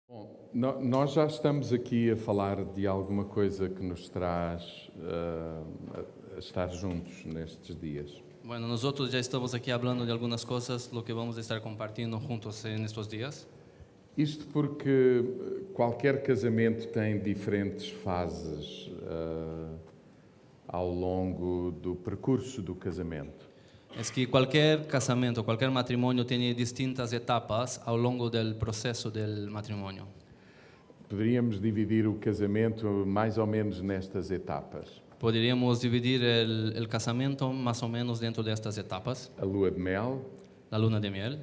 Bom, nós já estamos aqui a falar de alguma coisa que nos traz a estar juntos nestes dias. Bueno, nosotros ya estamos aquí hablando de algunas cosas, lo que vamos a estar compartiendo juntos en estos días. Isto porque qualquer casamento tem diferentes fases ao longo do percurso do casamento. Es que cualquier casamiento, cualquier matrimonio tiene distintas etapas a lo largo del proceso del matrimonio. Poderíamos dividir o casamento mais ou menos nestas etapas. Podríamos dividir el casamiento más o menos dentro de estas etapas. A lua de mel, La luna de miel,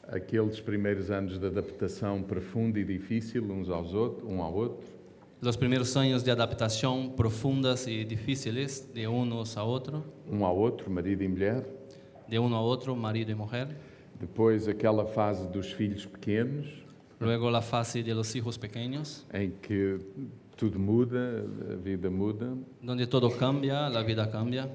aqueles primeiros anos de adaptação profunda e difícil um ao outro. los primeros años de adaptación profundas y difíciles de unos a otros, Um ao outro, marido e mulher. de uno a otro, marido y mujer. Depois aquela fase dos filhos pequenos, Luego la fase de los hijos pequeños, em que tudo muda, a vida muda. donde todo cambia, la vida cambia.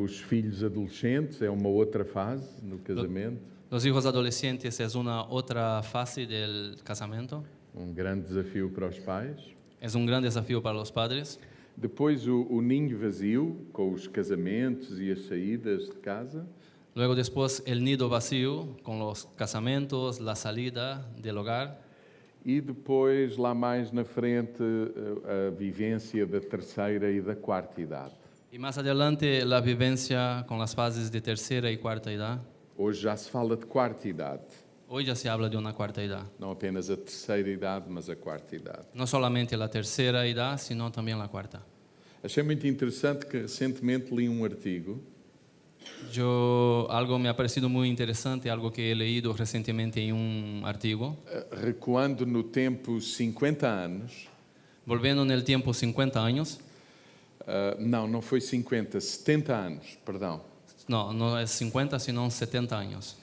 Os filhos adolescentes é uma outra fase no casamento, Los hijos adolescentes es una otra fase del casamiento. um grande desafio para os pais. Es un gran desafío para los padres. Depois o ninho vazio, com os casamentos e as saídas de casa. Luego después el nido vacío con los casamientos, la salida del hogar. E depois, lá mais na frente, a vivência da terceira e da quarta idade. Y más adelante la vivencia con las fases de tercera y cuarta edad. Hoje já se fala de quarta idade, Hoy ya se habla de una cuarta edad. não apenas a terceira idade, mas a quarta idade. No solamente la tercera edad, sino también la cuarta. Achei muito interessante que recentemente li um artigo Algo me ha parecido muy interesante, algo que he leído recientemente en un artículo. recuando no tempo 50 anos. Volviendo en el tiempo 50 años. Não foi 50, 70 anos, perdão. No, no es 50, sino 70 años.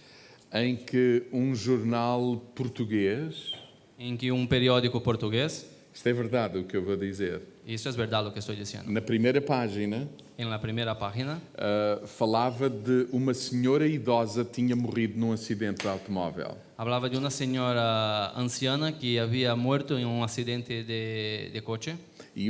Em que um jornal português, En que un periódico portugués, isto é verdade o que eu vou dizer, y esto es verdad lo que estoy diciendo, na primeira página en la primera página falava de uma senhora idosa que tinha morrido num acidente de automóvel. hablaba de una señora anciana que había muerto en un accidente de coche. E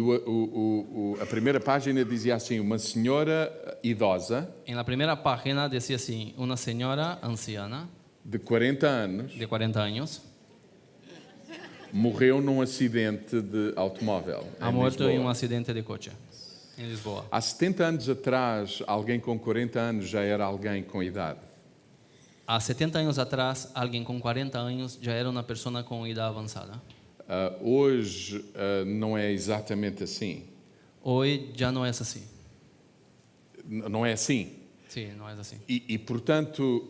a primeira página dizia assim, uma senhora idosa En la primera página decía así, una señora anciana de 40 anos de 40 años morreu num acidente de automóvel ha em muerto en un Lisboa. accidente de coche en Lisboa. Há 70 anos atrás, alguém com 40 anos já era alguém com idade. A 70 años atrás, alguien con 40 años ya era una persona con edad avanzada. Hoje não é exatamente assim. Hoy ya no es así. Não é assim. Sí, no es así. Portanto,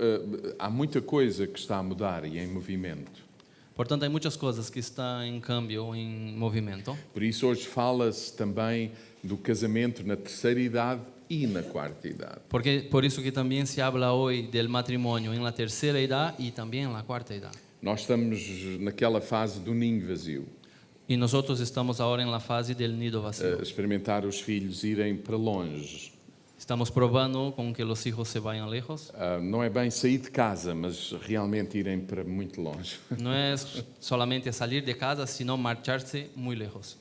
há muita coisa que está a mudar e em movimento. Por tanto, hay muchas cosas que están en cambio, en movimiento. Por isso, hoje fala-se também do casamento na terceira idade e na quarta idade. Por eso que también se habla hoy del matrimonio en la tercera edad y también en la cuarta edad. Nós estamos naquela fase do ninho vazio, Y nosotros estamos ahora en la fase del nido vacío. experimentar os filhos irem para longe. Estamos probando con que los hijos se vayan lejos. Não é bem sair de casa, mas realmente irem para muito longe. No es solamente salir de casa, sino marcharse muy lejos.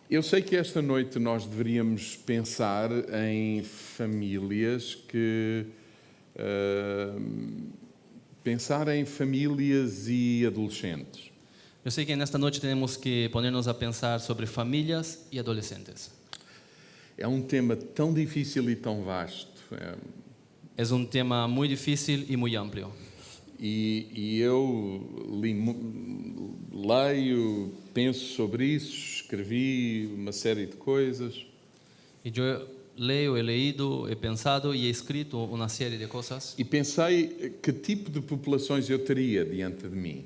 Eu sei que esta noite nós deveríamos pensar em famílias pensar em famílias e adolescentes. Yo sé que en esta noche tenemos que ponernos a pensar sobre familias y adolescentes. É um tema tão difícil e tão vasto. Es un tema muy difícil y muy amplio. E eu leio, penso sobre isso, escrevi uma série de coisas. Y yo leo, he leído, he pensado y he escrito una serie de cosas. E pensei que tipo de populações eu teria diante de mim.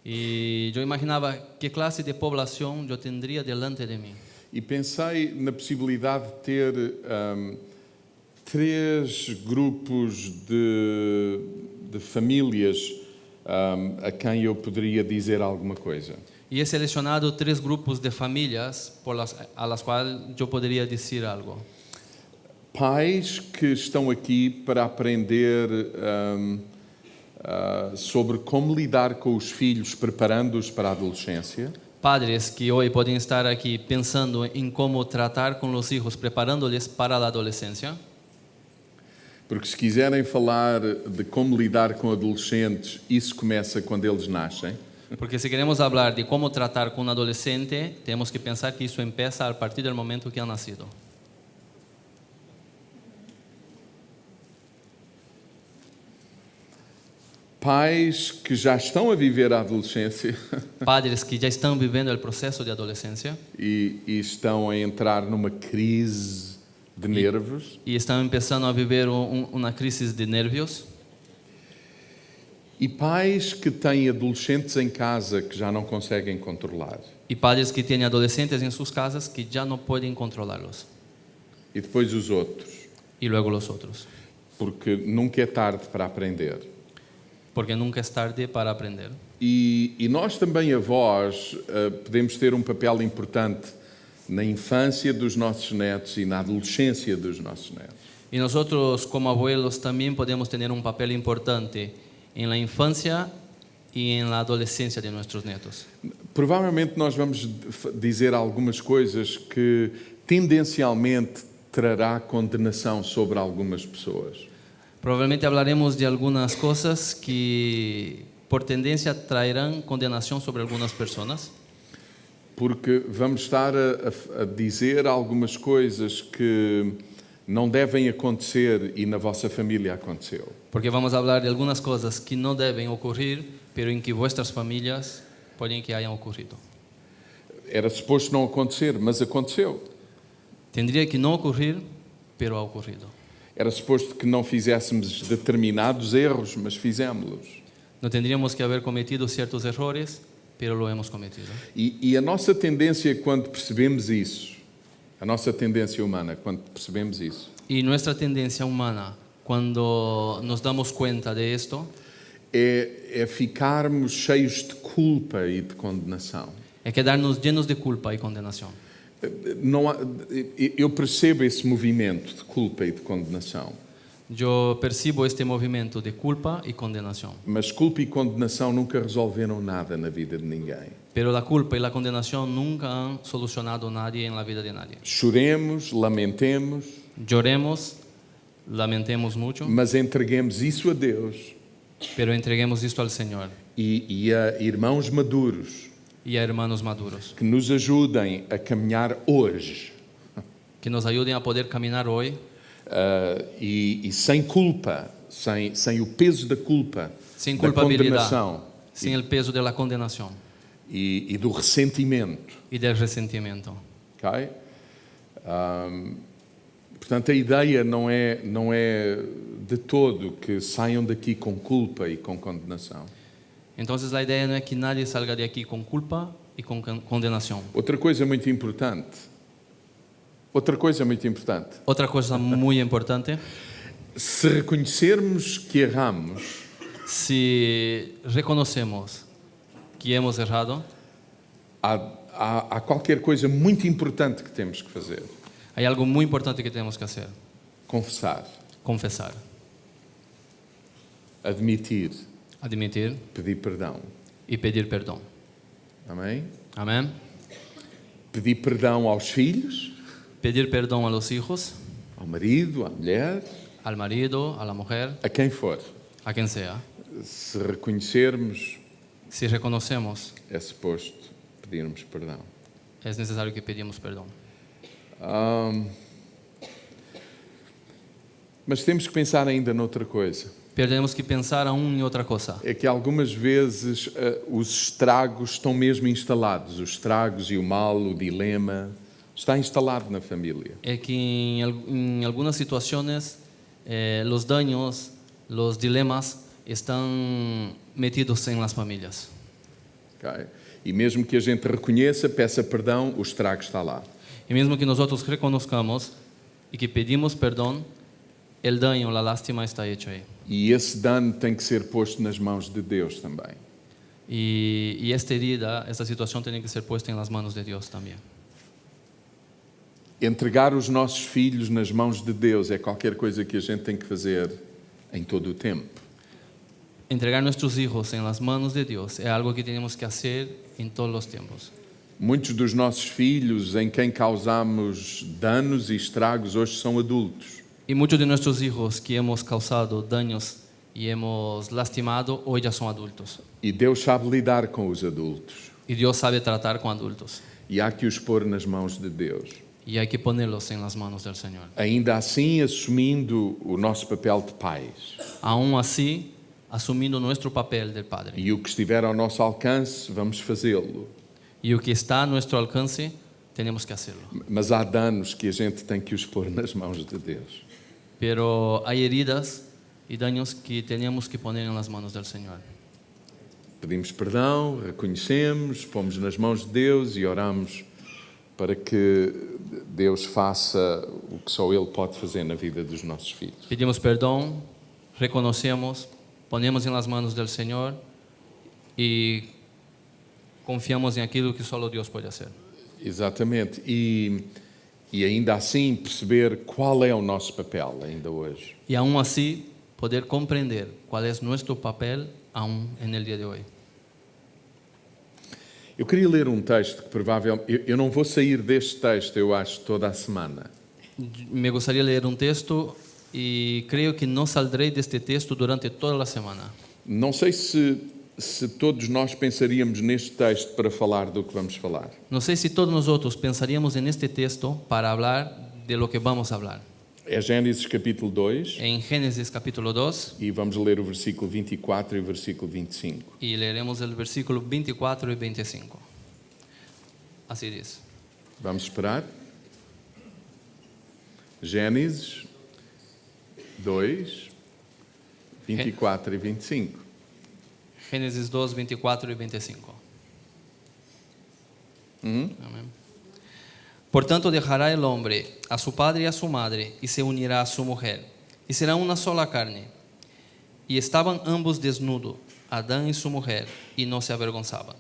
Y yo imaginaba qué clase de población yo tendría delante de mí. E pensei na possibilidade de ter 3 grupos de famílias a quem eu poderia dizer alguma coisa. Y he seleccionado 3 grupos de familias a las cuales yo podría decir algo. Pais que estão aqui para aprender sobre como lidar com os filhos, preparando-os para a adolescência. Padres que hoy pueden estar aquí pensando en cómo tratar con los hijos, preparándoles para la adolescencia. Porque se quiserem falar de como lidar com adolescentes, isso começa quando eles nascem. Porque si queremos hablar de cómo tratar con un adolescente, tenemos que pensar que eso empieza a partir del momento que han nacido. Pais que já estão a viver a adolescência Padres que ya están viviendo el proceso de adolescencia e estão a entrar numa crise de nervos. y están empezando a vivir una crisis de nervios. E pais que têm adolescentes em casa que já não conseguem controlar. Y padres que tienen adolescentes en sus casas que ya no pueden controlarlos. E depois os outros. Y luego los otros. Porque nunca é tarde para aprender. Porque nunca es tarde para aprender. E nós também, avós, podemos ter um papel importante na infância dos nossos netos e na adolescência dos nossos netos. Y nosotros como abuelos también podemos tener un papel importante en la infancia y en la adolescencia de nuestros nietos. Provavelmente nós vamos dizer algumas coisas que tendencialmente trará condenação sobre algumas pessoas. Probablemente hablaremos de algunas cosas que por tendencia traerán condenación sobre algunas personas. Porque vamos estar a dizer algumas coisas que não devem acontecer e na vossa família aconteceu. Porque vamos a hablar de algunas cosas que no deben ocurrir, pero en que vuestras familias pueden que hayan ocurrido. Era suposto não acontecer, mas aconteceu. Tendría que no ocurrir, pero ha ocurrido. Era suposto que não fizéssemos determinados erros, mas fizemos-los. No tendríamos que haber cometido ciertos errores, pero lo hemos cometido. E a nossa tendência quando percebemos isso, a nossa tendência humana quando percebemos isso, Y nuestra tendencia humana, cuando nos damos cuenta de esto, é ficarmos cheios de culpa e de condenação. es quedarnos llenos de culpa y condenación. Não há, eu percebo esse movimento de culpa e de condenação, Yo percibo este movimiento de culpa y condenación. mas culpa e condenação nunca resolveram nada na vida de ninguém. Pero la culpa y la condenación nunca han solucionado a nadie en la vida de nadie. Choremos, lamentemos, Lloremos, lamentemos mucho, mas entreguemos isso a Deus pero entreguemos esto al Señor e a irmãos maduros y a hermanos maduros, que nos ajudem a caminhar hoje que nos ayuden a poder caminar hoy e sem culpa, sem o peso da culpa, sin da culpabilidad, condenação sin el peso de la condenación e do ressentimento. y del resentimiento. Okay? Portanto, a ideia não é de todo que saiam daqui com culpa e com condenação. Entonces la idea no es que nadie salga de aquí con culpa y con condenación. Outra coisa muito importante, Otra cosa muy importante, se reconhecermos que erramos, si reconocemos que hemos errado, há qualquer coisa muito importante que temos que fazer. hay algo muy importante que tenemos que hacer: Confessar, confesar, admitir, admitir pedir perdão. y pedir perdón. Amém? Amén. Pedir perdão aos filhos, Pedir perdón a los hijos, ao marido, à mulher, al marido, a la mujer, a quem for. a quien sea. Se reconhecermos, Si reconocemos, é suposto pedirmos perdão. es necesario que pedimos perdón. Mas temos que pensar ainda noutra coisa. Pero tenemos que pensar aún en otra cosa. É que algumas vezes os estragos estão mesmo instalados. Os estragos e o mal, o dilema, está instalado na família. Es que en algunas situaciones los daños, los dilemas están metidos en las familias. Okay? E mesmo que a gente reconheça, peça perdão, o estrago está lá. Y mismo que nosotros reconozcamos y que pedimos perdón, el daño, la lástima está hecho ahí. E esse dano tem que ser posto nas mãos de Deus também. Y esta herida, esta situación tiene que ser puesta en las manos de Dios también. Entregar os nossos filhos nas mãos de Deus é qualquer coisa que a gente tem que fazer em todo o tempo. entregar nuestros hijos en las manos de Dios es algo que tenemos que hacer en todos los tiempos. Muitos dos nossos filhos em quem causamos danos e estragos hoje são adultos. Y muchos de nuestros hijos que hemos causado daños y hemos lastimado, hoy ya son adultos. E Deus sabe lidar com os adultos. Y Dios sabe tratar con adultos. E há que os pôr nas mãos de Deus. Y hay que ponerlos en las manos del Señor. Ainda assim, assumindo o nosso papel de pais. Aún así, asumiendo nuestro papel del Padre. E o que estiver ao nosso alcance, vamos fazê-lo. Y lo que está a nuestro alcance, tenemos que hacerlo. Mas há danos que a gente tem que os pôr nas mãos de Deus. Pero hay heridas y daños que tenemos que poner en las manos del Señor. Pedimos perdão, reconhecemos, pomos nas mãos de Deus e oramos para que Deus faça o que só Ele pode fazer na vida dos nossos filhos. Pedimos perdón, reconocemos, ponemos en las manos del Señor y confiamos en aquilo que solo Dios puede hacer. Exatamente. E ainda assim perceber qual é o nosso papel ainda hoje. Y aún así poder comprender cuál es nuestro papel aún en el día de hoy. Eu queria ler um texto que provavelmente... Eu não vou sair deste texto, eu acho, toda a semana. Me gustaría leer un texto y creo que no saldré de este texto durante toda la semana. Não sei se todos nós pensaríamos neste texto para falar do que vamos falar. No sé si todos nosotros pensaríamos en este texto para hablar de lo que vamos a hablar. É Gênesis capítulo 2 En Génesis capítulo 2 e vamos ler o versículo 24 e o versículo 25. y leeremos el versículo 24 y 25. Así dice. Vamos esperar? Gênesis 2, 24 e 25. Génesis 2, 24 y 25. Amén. Por tanto, dejará el hombre a su padre y a su madre y se unirá a su mujer, y será una sola carne. Y estaban ambos desnudos, Adán y su mujer, y no se avergonzaban.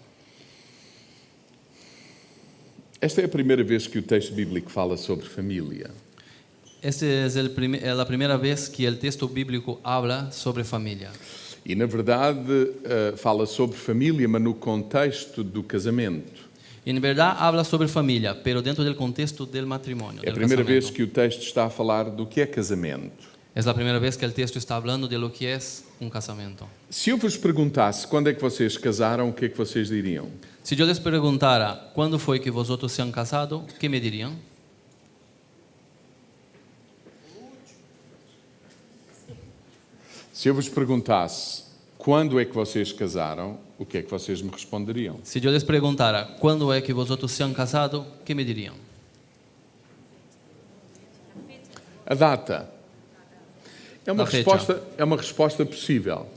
Esta é a primeira vez que o texto bíblico fala sobre família. Esta es la primera vez que el texto bíblico habla sobre familia. E, na verdade, fala sobre família, mas no contexto do casamento. Y en verdad habla sobre familia, pero dentro del contexto del matrimonio. É a Del primeira vez casamento. que o texto está a falar do que é casamento. Es la primera vez que el texto está hablando de lo que es un casamiento. Se eu vos perguntasse quando é que vocês casaram, o que é que vocês diriam? Si yo les preguntara cuándo fue que vosotros se han casado, ¿qué me dirían? Se eu vos perguntasse quando é que vocês casaram, o que é que vocês me responderiam? Si yo les preguntara cuándo es que vosotros se han casado, ¿qué me dirían? A data. É uma A fecha. resposta possível.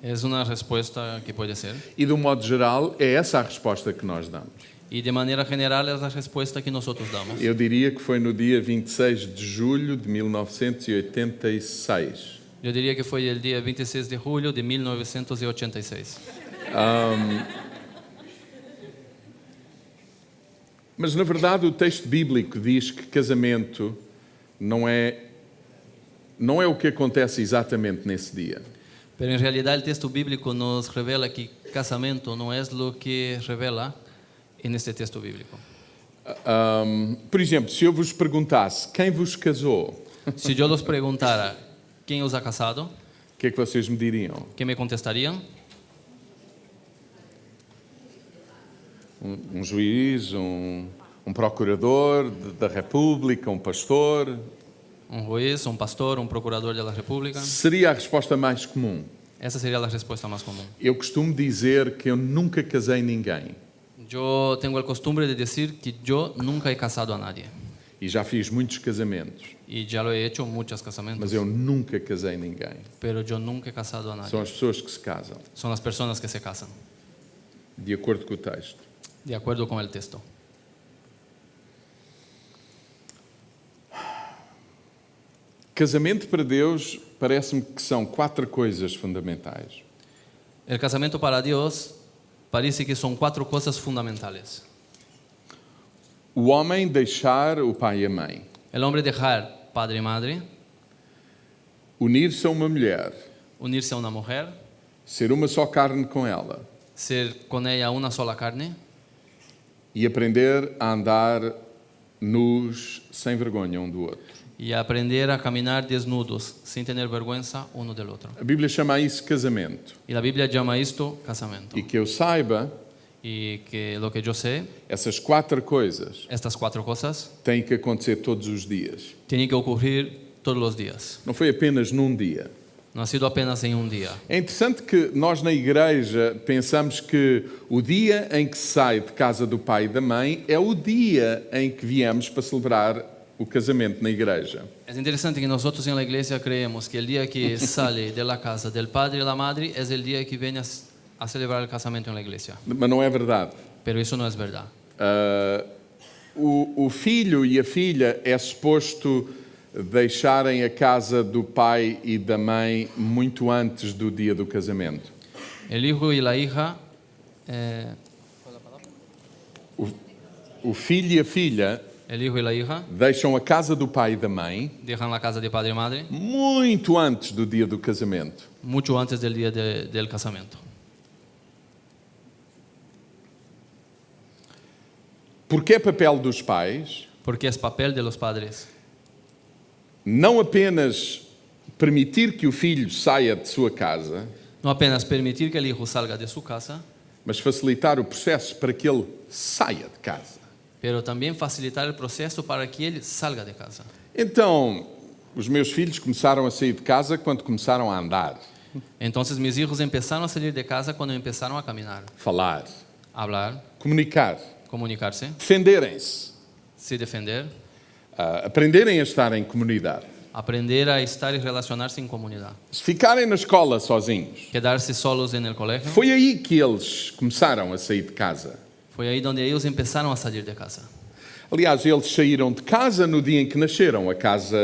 Es una respuesta que puede ser. E, de um modo geral, é essa a resposta que nós damos. Y de manera general es la respuesta que nosotros damos. Eu diria que foi no dia 26 de julho de 1986. Yo diría que fue el día 26 de julio de 1986. Mas, na verdade, o texto bíblico diz que casamento não é o que acontece exatamente nesse dia. Pero en realidad el texto bíblico nos revela que casamiento no es lo que revela en este texto bíblico. Por exemplo, se eu vos perguntasse quem vos casou, Si yo los preguntara quién os ha casado, o que é que vocês me diriam? ¿qué me contestarían? Um juiz, um procurador da República, um pastor? Un juez, un pastor, un procurador de la República. Seria a resposta mais comum. Esa sería la respuesta más común. Eu costumo dizer que eu nunca casei ninguém Yo tengo el costumbre de decir que yo nunca he casado a nadie. e já fiz muitos casamentos, Y ya lo he hecho en muchos casamentos. mas eu nunca casei ninguém. Pero yo nunca he casado a São nadie. as pessoas que se casam, Son las personas que se casan, de acordo com o texto. de acuerdo con el texto. Casamento para Deus parece-me que são 4 coisas fundamentais. El casamiento para Dios parece que son 4 cosas fundamentales. O homem deixar o pai e a mãe, El hombre dejar padre y madre, unir-se a uma mulher, unirse a una mujer, ser uma só carne com ela ser con ella una sola carne e aprender a andar nus, sem vergonha um do outro. y aprender a caminar desnudos, sin tener vergüenza uno del otro. A Bíblia chama isso casamento. Y la Biblia llama esto casamento. E que eu saiba, Y que lo que yo sé, essas 4 coisas estas 4 cosas têm que acontecer todos os dias. tienen que ocurrir todos los días. Não foi apenas num dia. No ha sido apenas en un día. É interessante que nós na igreja pensamos que o dia em que se sai de casa do pai e da mãe é o dia em que viemos para celebrar o casamento na igreja. Es interesante que nosotros en la iglesia creemos que el día que sale de la casa del padre y la madre es el día que viene a celebrar el casamiento en la iglesia. Mas não é verdade. Pero eso no es verdad. O filho e a filha é suposto deixarem a casa do pai e da mãe muito antes do dia do casamento. El hijo y la hija O filho e a filha el hijo y la hija deixam a casa do pai e da mãe dejan la casa de padre y madre muito antes do dia do casamento. mucho antes del día del casamiento. Porque é papel dos pais Porque es papel de los padres não apenas permitir que o filho saia de sua casa, no apenas permitir que el hijo salga de su casa, mas facilitar o processo para que ele saia de casa. pero también facilitar el proceso para que él salga de casa. Então, os meus filhos começaram a sair de casa quando começaram a andar, Entonces mis hijos empezaron a salir de casa cuando empezaron a caminar, falar, hablar, comunicar, comunicarse, defenderem-se, se defender, aprenderem a estar em comunidade. aprender a estar y relacionarse en comunidad, Se ficarem na escola sozinhos, quedarse solos en el colegio. foi aí que eles começaram a sair de casa. Fue ahí donde ellos empezaron a salir de casa. Aliás, eles saíram de casa no dia em que nasceram, a casa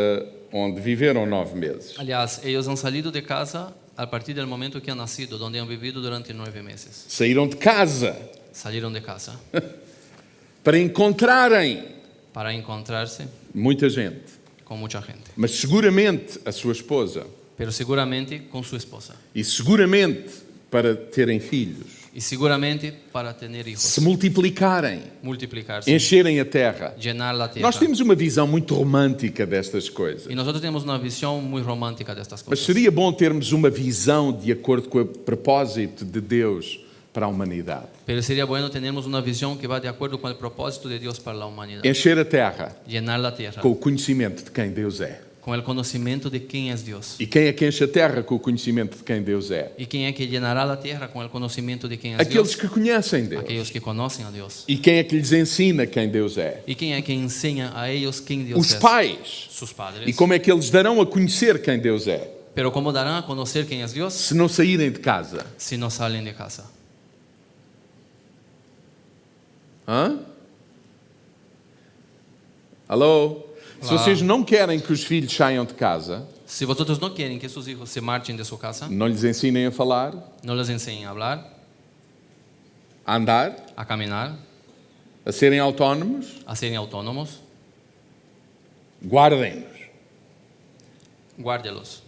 onde viveram 9 meses. Aliás, ellos han salido de casa a partir del momento que han nacido, donde han vivido durante 9 meses. Saíram de casa Salieron de casa para encontrarem para encontrarse muita gente, con mucha gente, mas seguramente a sua esposa pero seguramente con su esposa e seguramente para terem filhos, y seguramente para tener hijos, se multiplicarem, multiplicarse, encherem a terra. llenar la tierra. Nós temos uma visão muito romântica destas coisas, Y nosotros tenemos una visión muy romántica de estas mas cosas. seria bom termos uma visão de acordo com o propósito de Deus para a humanidade. Pero sería bueno tenermos una visión que va de acuerdo con el propósito de Dios para la humanidad. Encher a terra Llenar la tierra com o conhecimento de quem Deus é. con el conocimiento de quién es Dios. E quem é que enche a terra com o conhecimento de quem Deus é? ¿Y quién es que llenará la tierra con el conocimiento de quién es Aqueles Dios? que conhecem Deus. Aquellos que conocen a Dios. E quem é que lhes ensina quem Deus é? ¿Y quién es que enseña a ellos quién Dios Os es? pais. Sus E padres. como é que eles darão a conhecer quem Deus é? Pero ¿cómo darán a conocer quién es Dios Se não saírem de casa. si no salen de casa? Hã? Alô? Se Olá. vocês não querem que os filhos saiam de casa, Si vosotros no quieren que sus hijos se marchen de su casa, não lhes ensinem a falar, no les enseñen a hablar, a andar, a caminar, a serem autónomos, a ser autónomos, guardem-nos. guárdelos,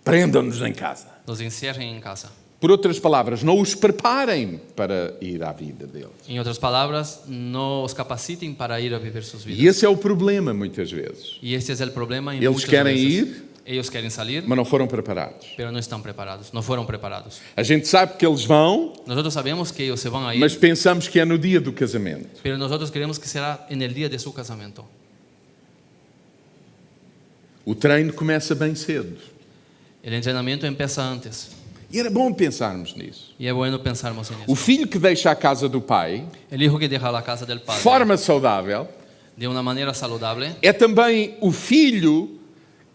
Prendam-nos em casa. los encierren en casa. Por outras palavras, não os preparem para ir à vida deles. En otras palabras, no os capaciten para ir a vivir sus E vidas. esse é o problema, muitas vezes. Y este es el problema en Eles muchas querem veces. ir, Ellos quieren salir, mas não foram preparados. pero no están preparados, no fueron preparados. A gente sabe que eles vão, Nosotros sabemos que ellos se van a ir, mas pensamos que é no dia do casamento. pero nosotros queremos que será en el día de su casamiento. O treino começa bem cedo. El entrenamiento empieza antes. E era bom pensarmos nisso. Y es bueno pensarmos en O eso. filho que deixa a casa do pai, El hijo que deja la casa del de padre forma saudável, de una manera saludable, é também o filho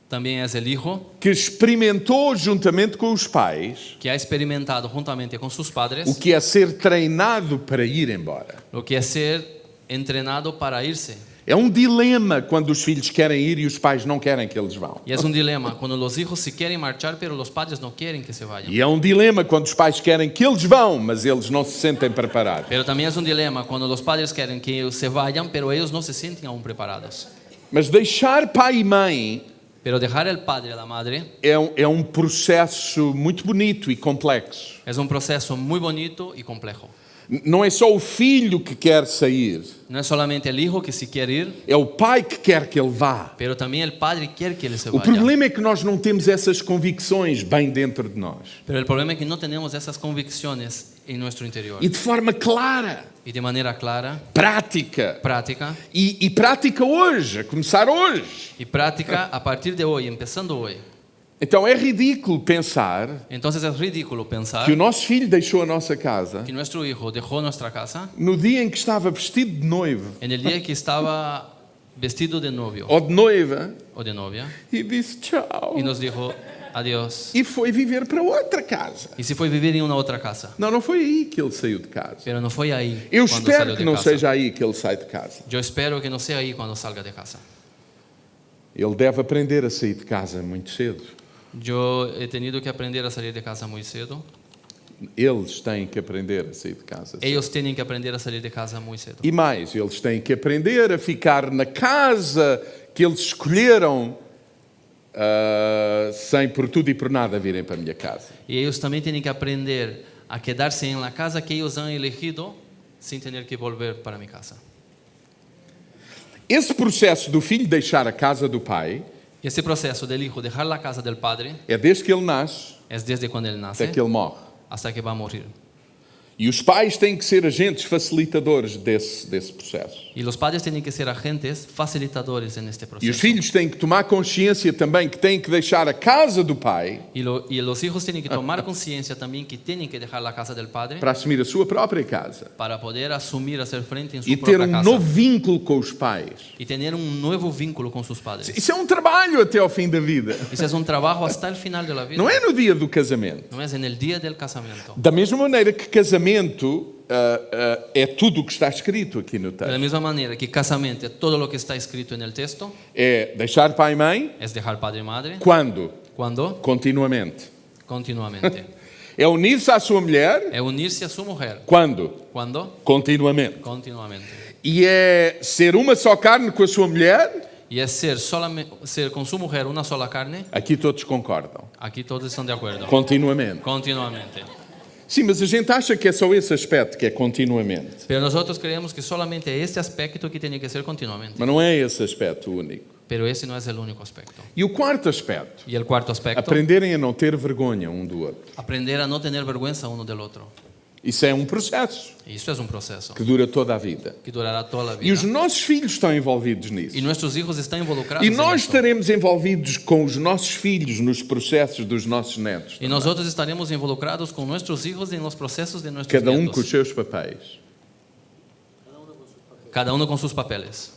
también es el hijo que experimentou juntamente com os pais que ha experimentado juntamente con sus padres o que é ser treinado para ir embora. lo que es ser entrenado para irse. É um dilema quando os filhos querem ir e os pais não querem que eles vão. Y es un dilema cuando los hijos se quieren marchar, pero los padres no quieren que se vayan. E é um dilema quando os pais querem que eles vão, mas eles não se sentem preparados. Pero también es un dilema cuando los padres quieren que ellos se vayan, pero ellos no se sienten aún preparados. Mas deixar pai e mãe Pero dejar el padre a la madre é um processo muito bonito e complexo. es un proceso muy bonito y complejo. Não é só o filho que quer sair, No es solamente el hijo que se quiere ir, é o pai que quer que ele vá. pero también el padre quiere que él se O vaya. problema é que nós não temos essas convicções bem dentro de nós. Pero el problema es que no tenemos esas convicciones en nuestro interior. E de forma clara, Y de manera clara, prática. práctica, E prática hoje, a começar hoje. y práctica a partir de hoy, empezando hoy. Então é ridículo pensar Entonces es ridículo pensar que o nosso filho deixou a nossa casa que nuestro hijo dejó nuestra casa no dia em que estava vestido de noivo en el día que estaba vestido de novio ou de noiva o de novia e disse tchau. y nos dijo adiós. E foi viver para outra casa. Y se fue a vivir en una otra casa. Não foi aí que ele saiu de casa. Pero no fue ahí Eu cuando espero salió que de não casa. seja aí que ele sai de casa. Yo espero que no sea ahí cuando salga de casa. Ele deve aprender a sair de casa muito cedo. Yo he tenido que aprender a salir de casa muy cedo. Eles têm que aprender a sair de casa cedo. Ellos tienen que aprender a salir de casa muy cedo. E mais, eles têm que aprender a ficar na casa que eles escolheram sem por tudo e por nada virem para a minha casa. Y ellos también tienen que aprender a quedarse en la casa que ellos han elegido sin tener que volver para mi casa. Esse processo do filho deixar a casa do pai Y ese proceso del hijo dejar la casa del padre é desde que ele nasce es desde cuando él nace até que ele morre. hasta que va a morir. E os pais têm que ser agentes facilitadores desse processo. Y los padres tienen que ser agentes facilitadores en este E os proceso. filhos têm que tomar consciência também que têm que deixar a casa do pai Y los hijos tienen que tomar conciencia también que tienen que dejar la casa del padre para assumir a sua própria casa para poder asumir, hacer frente en su e ter propia um casa novo vínculo com os pais. y tener un nuevo vínculo con sus padres. Isso é um trabalho até ao fim da vida. Ese es un trabajo hasta el final de la vida. Não é no dia do casamento. No es en el día del casamiento. Da mesma maneira que casamento é tudo o que está escrito aqui no De la texto. misma manera que casamiento es todo lo que está escrito en el texto, É deixar pai e mãe. es dejar padre y madre. Quando? ¿Cuándo? Continuamente. Continuamente. É unir-se à sua mulher. Es unirse a su mujer. Quando? ¿Cuándo? Continuamente. Continuamente. E é ser uma só carne com a sua mulher. Y es ser con su mujer una sola carne. Aqui todos concordam. Aquí todos están de acuerdo. Continuamente. Continuamente. Sim, mas a gente acha que é só esse aspecto que é continuamente. Pero nosotros creemos que solamente este aspecto que tiene que ser continuamente. Mas não é esse aspecto o único. Pero ese no es el único aspecto. E o quarto aspecto, Y el cuarto aspecto, aprenderem a não ter vergonha um do outro. aprender a no tener vergüenza uno del otro. Isso é um processo Y esto es un proceso que dura toda a vida. que durará toda la E os vida. nossos filhos estão envolvidos Y nisso. nuestros hijos están involucrados E en nós esto. estaremos envolvidos com os nossos filhos nos processos dos nossos netos. Y nosotros estaremos involucrados con nuestros hijos en los procesos de nuestros Cada um nietos. com os seus papéis. Cada uno con sus papeles.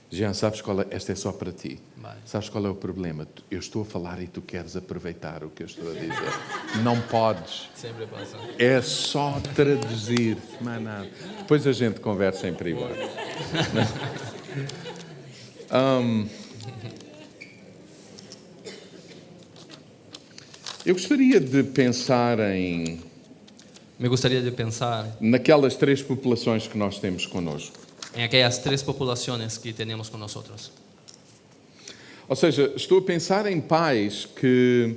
Jean, sabes qual é? Esta é só para ti. Vale. Sabes qual é o problema? Eu estou a falar e tu queres aproveitar o que eu estou a dizer. Não podes. Siempre pasa. É só traduzir. Mais nada. Depois a gente conversa em privado. Eu gostaria de pensar Me gustaría de pensar naquelas três populações que nós temos connosco. en aquellas tres poblaciones que tenemos con nosotros. Ou seja, estou a pensar em pais que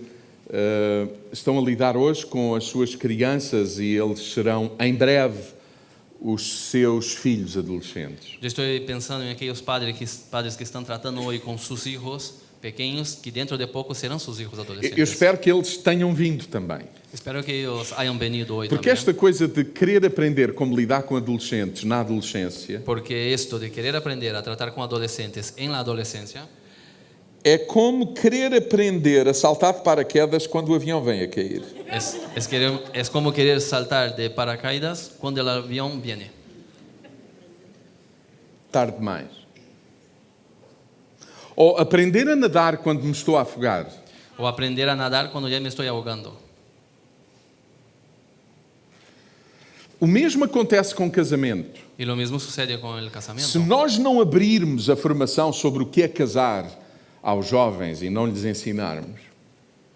estão a lidar hoje com as suas crianças e eles serão, em breve, os seus filhos adolescentes. Yo estoy pensando en aquellos padres que están tratando hoy con sus hijos pequeños que dentro de poco serán sus hijos Eu adolescentes. espero que eles tenham vindo também. Espero que ellos hayan venido hoy Porque también. esta coisa de querer aprender como lidar com adolescentes na adolescência Porque esto de querer aprender a tratar con adolescentes en la adolescencia é como querer aprender a saltar de paraquedas quando o avião vem a cair. es como querer saltar de paracaídas cuando el avión viene. Tarde demais. Ou aprender a nadar quando me estou a afogar. O aprender a nadar cuando ya me estoy ahogando. O mesmo acontece com o casamento. Y lo mismo sucede con el Se casamiento. nós não abrirmos a formação sobre o que é casar aos jovens e não lhes ensinarmos,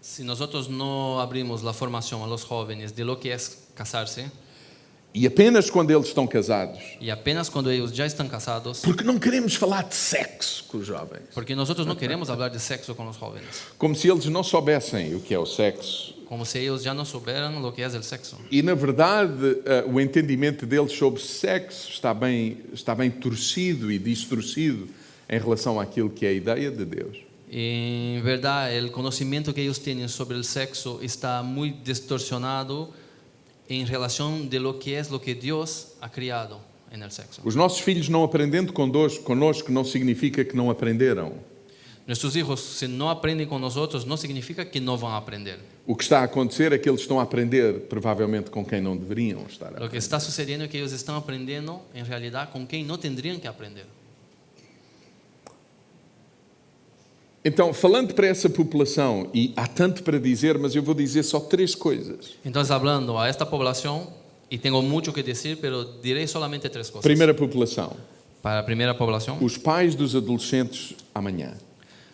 Si nosotros no abrimos la formación a los jóvenes de lo que es casarse, E apenas quando eles estão casados. Y apenas cuando ellos ya están casados, Porque não queremos falar de sexo com os jovens. porque nosotros no queremos hablar de sexo con los jóvenes, Como se eles não soubessem o que é o sexo. como si ellos ya no supieran lo que es el sexo. E, na verdade, o entendimento deles sobre sexo está bem torcido e distorcido em relação àquilo que é a ideia de Deus. Y en verdad, el conocimiento que ellos tienen sobre el sexo está muy distorsionado en relación de lo que es lo que Dios ha criado en el sexo. Os nossos filhos não aprendendo connosco não significa que não aprenderam. Nuestros hijos, si no aprenden con nosotros, no significa que no van a aprender. O que está a acontecer é que eles estão a aprender, provavelmente, com quem não deveriam estar a Lo que aprender. está sucediendo es que ellos están aprendiendo, en realidad, con quien no tendrían que aprender. Então, falando para essa população, e há tanto para dizer, mas eu vou dizer só 3 coisas. Entonces, hablando a esta población, y tengo mucho que decir, pero diré solamente 3 cosas. Primeira população, Para la primera población, os pais dos adolescentes amanhã.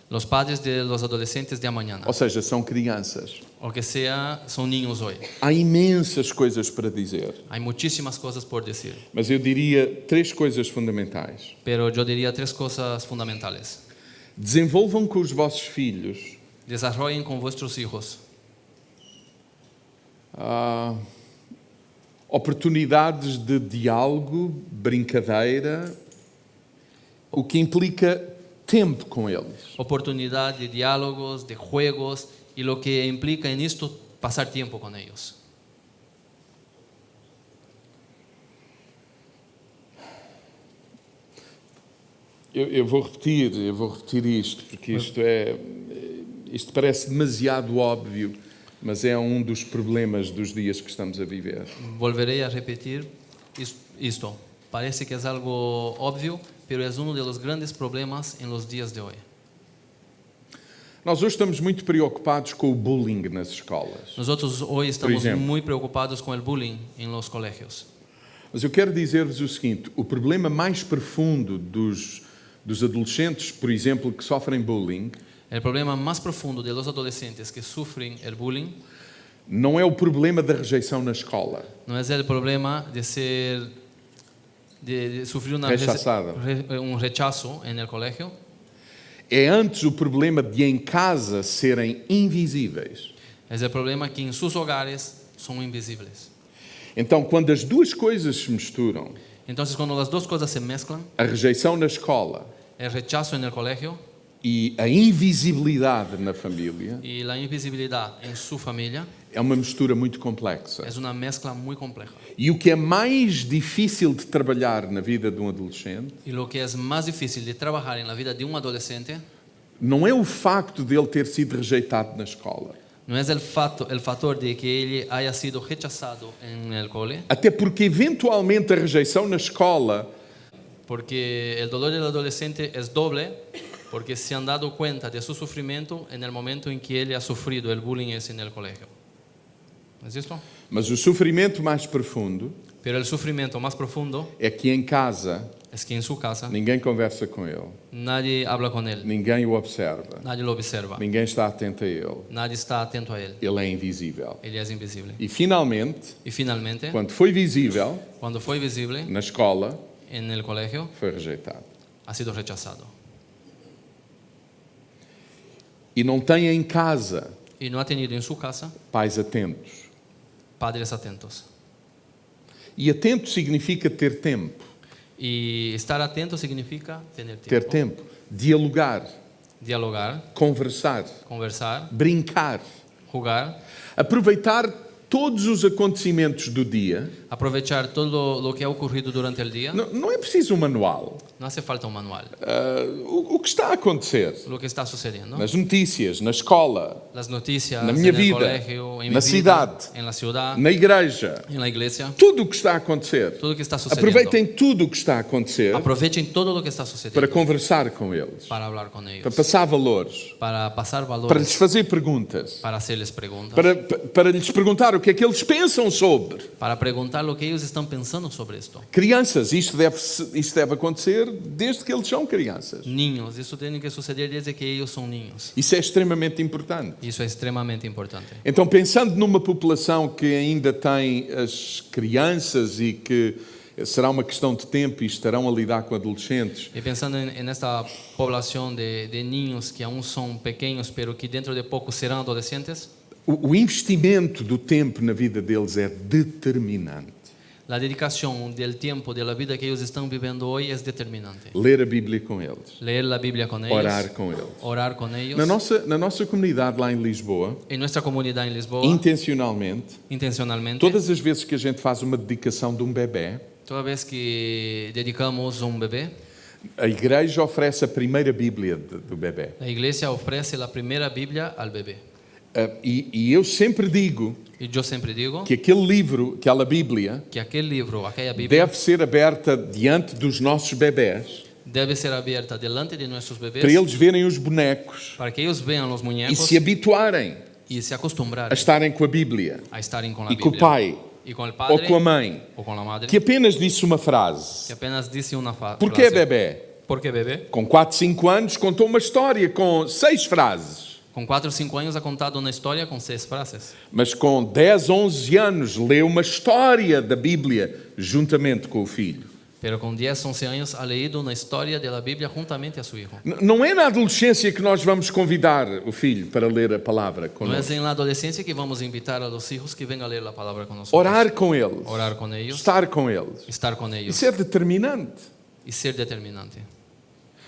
los padres de los adolescentes de mañana, Ou seja, são crianças. o que sea, son niños hoy. Há imensas coisas para dizer, Hay muchísimas cosas por decir, mas eu diria 3 coisas fundamentais. pero yo diría 3 cosas fundamentales. Desenvolvam com os vossos filhos Desarrollen con vuestros hijos oportunidades de diálogo, brincadeira, o que implica tempo com eles. oportunidad de diálogos, de juegos, y lo que implica en esto pasar tiempo con ellos. Eu vou repetir isto, porque isto parece demasiado óbvio, mas é um dos problemas dos dias que estamos a viver. Volveré a repetir esto. Parece que es algo obvio, pero es uno de los grandes problemas en los días de hoy. Nós hoje estamos muito preocupados com o bullying nas escolas. Nosotros hoy estamos ejemplo. muy preocupados con el bullying en los colegios. Mas eu quero dizer-vos o seguinte, o problema mais profundo dos adolescentes, por exemplo, que sofrem bullying, El problema más profundo de los adolescentes que sufren el bullying não é o problema da rejeição na escola. no es el problema de sufrir Rechazado. un rechazo en el colegio. É antes o problema de em casa serem invisíveis. Es el problema que en sus hogares son invisibles. Então, quando as duas coisas se misturam, Entonces, cuando las dos cosas se mezclan, a rejeição na escola el rechazo en el colegio e a invisibilidade na família, y la invisibilidad en su familia, é uma mistura muito complexa. es una mezcla muy compleja. E o que é mais difícil de trabalhar na vida de um adolescente Y lo que es más difícil de trabajar en la vida de un adolescente não é o facto de ele ter sido rejeitado na escola. no es el factor de que él haya sido rechazado en el cole, Até porque, eventualmente, a rejeição na escola porque el dolor del adolescente es doble, porque se han dado cuenta de su sufrimiento en el momento en que él ha sufrido el bullying ese en el colegio. ¿Es esto? mas o sofrimento mais profundo Pero el sufrimiento más profundo é que em casa es que en su casa ninguém conversa com ele, nadie habla con él, ninguém o observa, nadie lo observa, ninguém está atento a ele, nadie está atento a él, ele é invisível. él es invisible. E finalmente, Y finalmente, quando foi visível cuando fue visible na escola, en el colegio, foi rejeitado. ha sido rechazado. E não tem em casa Y no ha tenido en su casa pais atentos. padres atentos. E atento significa ter tempo, Y estar atento significa tener ter tiempo, tempo, dialogar, dialogar, conversar, conversar, brincar, jugar, aproveitar todos os acontecimentos do dia. aprovechar todo lo que ha ocurrido durante el día. Não é preciso um manual. No hace falta un manual. O que está a acontecer Lo que está sucediendo. nas notícias, na escola, Las noticias na minha en el vida, colegio, en na mi vida, cidade, en la ciudad, na igreja, en la iglesia. tudo o que está a acontecer. Todo lo que está sucediendo. Aproveitem tudo o que está a acontecer Aprovechen todo lo que está para sucediendo conversar com eles, para hablar con para ellos, passar valores, para pasar para lhes valores, fazer perguntas, para hacerles preguntas, para lhes perguntar o que é que eles pensam sobre. para preguntar lo que ellos están pensando sobre esto. Crianças, isto deve acontecer desde que eles são crianças. Niños, eso tiene que suceder desde que ellos son niños. Isso é extremamente importante. Isso é extremamente importante. Então, pensando numa população que ainda tem as crianças e que será uma questão de tempo e estarão a lidar com adolescentes, Y pensando en esta población de niños que aún son pequeños, pero que dentro de poco serán adolescentes, o investimento do tempo na vida deles é determinante. la dedicación del tiempo de la vida que ellos están viviendo hoy es determinante. Ler a Bíblia com eles, Leer la Biblia con ellos, orar com eles. orar con ellos. Na nossa comunidade lá em Lisboa, En nuestra comunidad en Lisboa, intencionalmente, intencionalmente, todas as vezes que a gente faz uma dedicação de um bebé, toda vez que dedicamos un bebé, a igreja oferece a primeira Bíblia do bebé. la iglesia ofrece la primera Biblia al bebé. E eu sempre digo Y yo siempre digo que aquele livro, aquela Bíblia, que aquel libro, aquella Biblia, deve ser aberta diante dos nossos bebés, debe ser abierta delante de nuestros bebés para eles verem os bonecos para que ellos vean los e muñecos se habituarem y se a acostumbrarem estarem com a Bíblia a estar con la e com o Biblia pai y con el ou padre com a mãe, o con la madre que apenas disse uma frase. que apenas dice una Porquê frase. bebê? ¿Por qué bebé? Com 4, 5 anos contou uma história com 6 frases. Con 4 o 5 años ha contado una historia con 6 frases. Mas com 10, 11 anos leu uma história da Bíblia juntamente com o filho. Pero con 10, 11 años ha leído una historia de la Biblia juntamente a su hijo. Não é na adolescência que nós vamos convidar o filho para ler a palavra No es conosco. en la adolescencia que vamos a invitar a los hijos que vengan a leer la palabra con nosotros. Orar com eles, Orar con ellos, estar com eles. estar con ellos Isso é determinante. y ser determinante.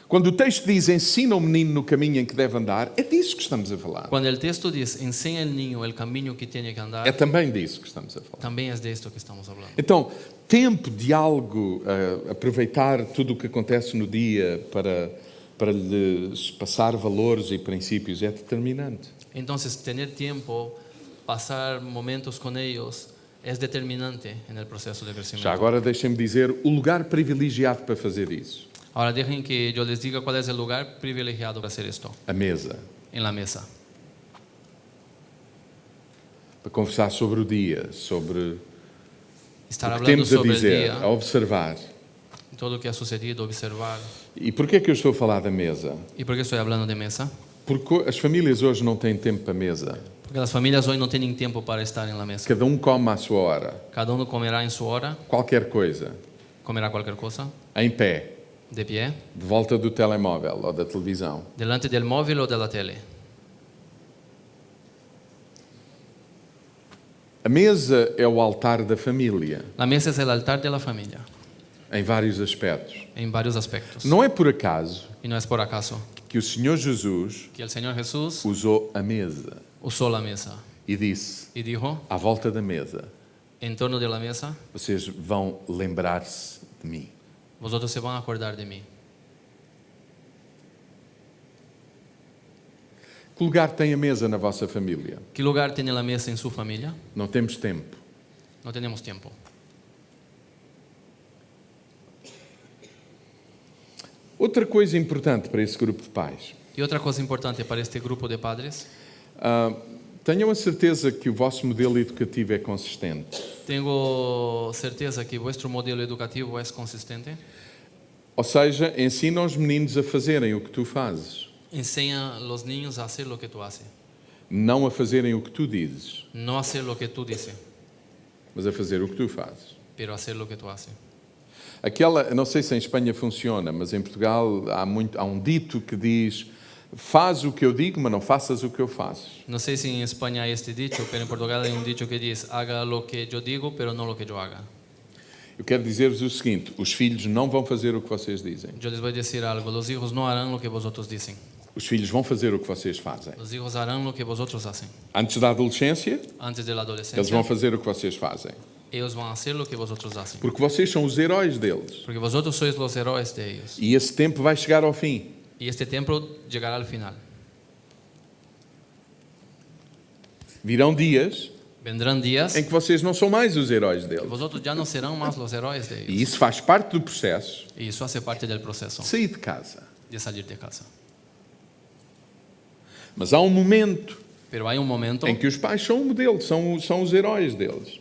Quando o texto diz ensina o menino no caminho em que deve andar, é disso que estamos a falar. Cuando el texto dice enseña al niño el camino que tiene que andar, É também disso que estamos a falar. también es de esto que estamos hablando. Então, tempo, diálogo, aproveitar tudo o que acontece no dia para lhes passar valores e princípios é determinante. Entonces, tener tiempo, pasar momentos con ellos, es determinante en el proceso de crecimiento. Já agora deixem-me dizer o lugar privilegiado para fazer isso. Ahora dejen que yo les diga cuál es el lugar privilegiado para hacer esto, A mesa. en la mesa. Para conversar sobre o dia, sobre Estar o que hablando temos a sobre el dizer, a día, observar. todo lo que ha sucedido, observar. E porquê é que eu estou a falar da mesa? ¿Y por qué estoy hablando de mesa? Porque as famílias hoje não têm tempo para a mesa. Porque las familias hoy no tienen tiempo para estar en la mesa. Cada um come à sua hora, Cada uno comerá en su hora, qualquer coisa, comerá cualquier cosa, em pé, de pie, de volta do telemóvel ou da televisão. delante del móvil o de la tele. A mesa é o altar da família, La mesa es el altar de la familia, em vários aspectos. en varios aspectos. Não é por acaso Y no es por acaso que o Senhor Jesus que el Señor Jesús usou a mesa usó la mesa e disse: y dijo, à volta da mesa, en torno de la mesa, vocês vão lembrar-se de mim. vosotros se van a acordar de mí. Que lugar tem a mesa na vossa família? ¿Qué lugar tiene la mesa en su familia? Não temos tempo. No tenemos tiempo. Outra coisa importante para esse grupo de pais. Y otra cosa importante para este grupo de padres, Tenham a certeza que o vosso modelo educativo é consistente. tengo certeza que vuestro modelo educativo es consistente. Ou seja, ensina os meninos a fazerem o que tu fazes, Enseña a los niños a hacer lo que tú haces, não a fazerem o que tu dizes, no hacer lo que tú dices, mas a fazer o que tu fazes. pero hacer lo que tú haces. Não sei se em Espanha funciona, mas em Portugal há um dito que diz: faz o que eu digo, mas não faças o que eu faço. No sé si en España hay este dicho, pero en Portugal hay un dicho que dice, haga lo que yo digo, pero no lo que yo haga. Eu quero dizer-vos o seguinte: os filhos não vão fazer o que vocês dizem. Yo les voy a decir algo, los hijos no harán lo que vosotros dicen, Os filhos vão fazer o que vocês fazem. los hijos harán lo que vosotros hacen. Antes da adolescência, Antes de la eles adolescencia, vão fazer o que vocês fazem. ellos van a hacer lo que vosotros hacen, Porque vocês são os heróis deles. porque vosotros sois los héroes de ellos. E esse tempo vai chegar ao fim. Y este tiempo llegará al final. Virão dias Vendrán días em que vocês não são mais os heróis que deles. vosotros ya no serán más los héroes de E ellos. isso faz parte do processo Y eso hace parte del proceso de sair de casa. de salir de casa. Mas há um momento Pero hay un momento em que os pais são o modelo, são os heróis deles.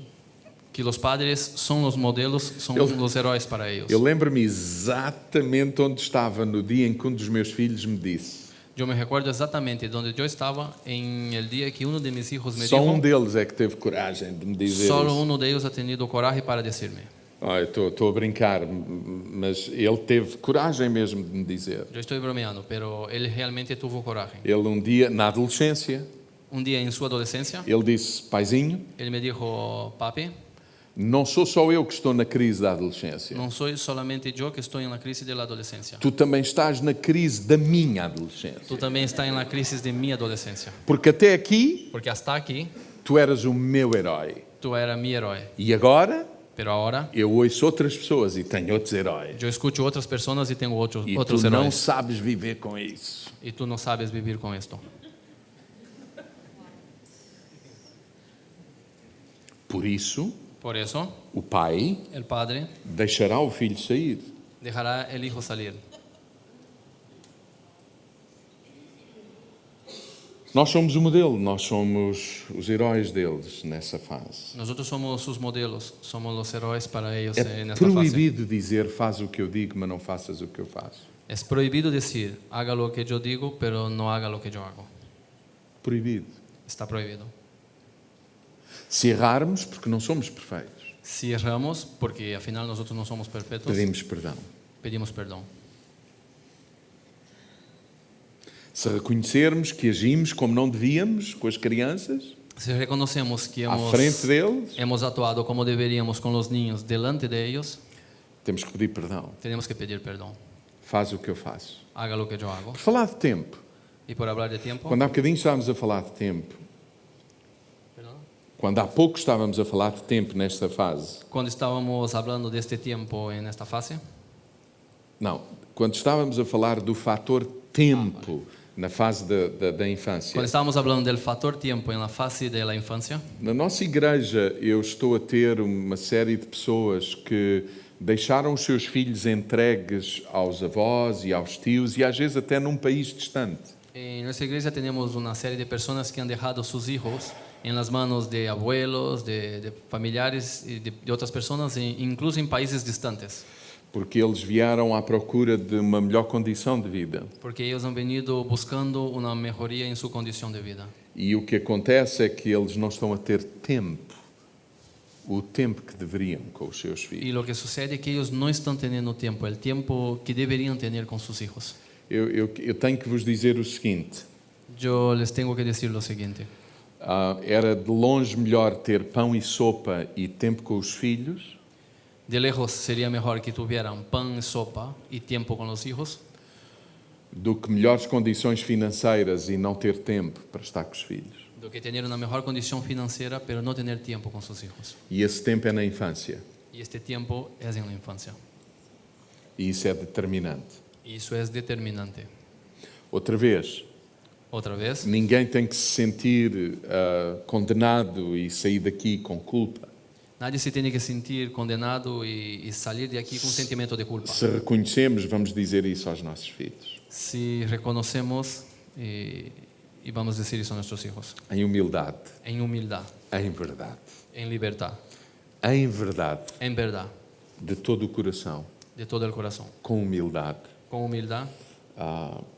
que los padres son los modelos, son los héroes para ellos. Eu lembro-me exatamente onde estava no dia em que um dos meus filhos me disse. Yo me recuerdo exactamente donde yo estaba en el día que uno de mis hijos me Só dijo, um deles é que teve coragem de me dizer solo isso. uno de ellos ha tenido coraje para decirme. Eu estou a brincar, mas ele teve coragem mesmo de me dizer. Yo estoy bromeando, pero él realmente tuvo coraje. Ele um dia, na adolescência, Un día en su adolescencia, ele disse, paizinho, él me dijo, papi, não sou só eu que estou na crise da adolescência. no soy solamente yo que estoy en la crisis de la adolescencia. Tu também estás na crise da minha adolescência. Tú también estás en la crisis de mi adolescencia. Porque até aqui, Porque hasta aquí, tu eras o meu herói. tú eras mi héroe. E agora, Pero ahora, eu ouço outras pessoas e tenho outros heróis. yo escucho otras personas y tengo otros E tu héroes. não sabes viver com isso. Y tú no sabes vivir con esto. Por isso, Por eso, o pai el padre deixará o filho sair. dejará el hijo salir. Nós somos o modelo, nós somos os heróis deles nessa fase. Nosotros somos sus modelos, somos los héroes para ellos É en esta fase. proibido dizer faz o que eu digo, mas não faças o que eu faço. Es prohibido decir, haga lo que yo digo, pero no haga lo que yo hago. Proibido. Está prohibido. Se errarmos, porque não somos perfeitos, Si erramos, porque al final nosotros no somos perfectos, pedimos perdão. pedimos perdón. Se reconhecermos que agimos como não devíamos com as crianças, Si reconocemos que à frente deles, hemos actuado como deberíamos con los niños delante de ellos, temos que pedir perdão. tenemos que pedir perdón. Faz o que eu faço. Haga lo que yo hago. Por falar de tempo, Y por hablar de tiempo, quando há bocadinho estávamos a falar de tempo, quando há pouco estávamos a falar de tempo nesta fase, cuando estábamos hablando de este tiempo en esta fase, não, quando estávamos a falar do fator tempo na fase da infância, cuando estábamos hablando del factor tiempo en la fase de la infancia, na nossa igreja eu estou a ter uma série de pessoas que deixaram os seus filhos entregues aos avós e aos tios e às vezes até num país distante. en nuestra iglesia tenemos una serie de personas que han dejado sus hijos en las manos de abuelos, de familiares y de otras personas, incluso en países distantes, Porque eles vieram à procura de uma melhor condição de vida. porque ellos han venido buscando una mejoría en su condición de vida. E o que acontece é que eles não estão a ter tempo, o tempo que deveriam com os seus Y filhos. lo que sucede es que ellos no están teniendo tiempo, el tiempo que deberían tener con sus hijos. Eu tenho que vos dizer o seguinte, Yo les tengo que decir lo siguiente. era de longe melhor ter pão e sopa e tempo com os filhos De lejos sería mejor que tuvieran pan, sopa y tiempo con los hijos, do que melhores condições financeiras e não ter tempo para estar com os filhos. do que tener una mejor condición financiera, pero no tener tiempo con sus hijos. E esse tempo é na infância. Y este tiempo es en la infancia. E isso é determinante. Y eso es determinante. Outra vez, Otra vez, ninguém tem que se sentir condenado e sair daqui com culpa. nadie se tiene que sentir condenado y salir de aquí con un sentimiento de culpa. Se reconhecemos, vamos dizer isso aos nossos filhos. Si reconocemos y vamos a decir eso a nuestros hijos, Em humildade, en humildad, em verdade, en libertad, em verdade, en verdad, de todo o coração, de todo el corazón, com humildade. con humildad,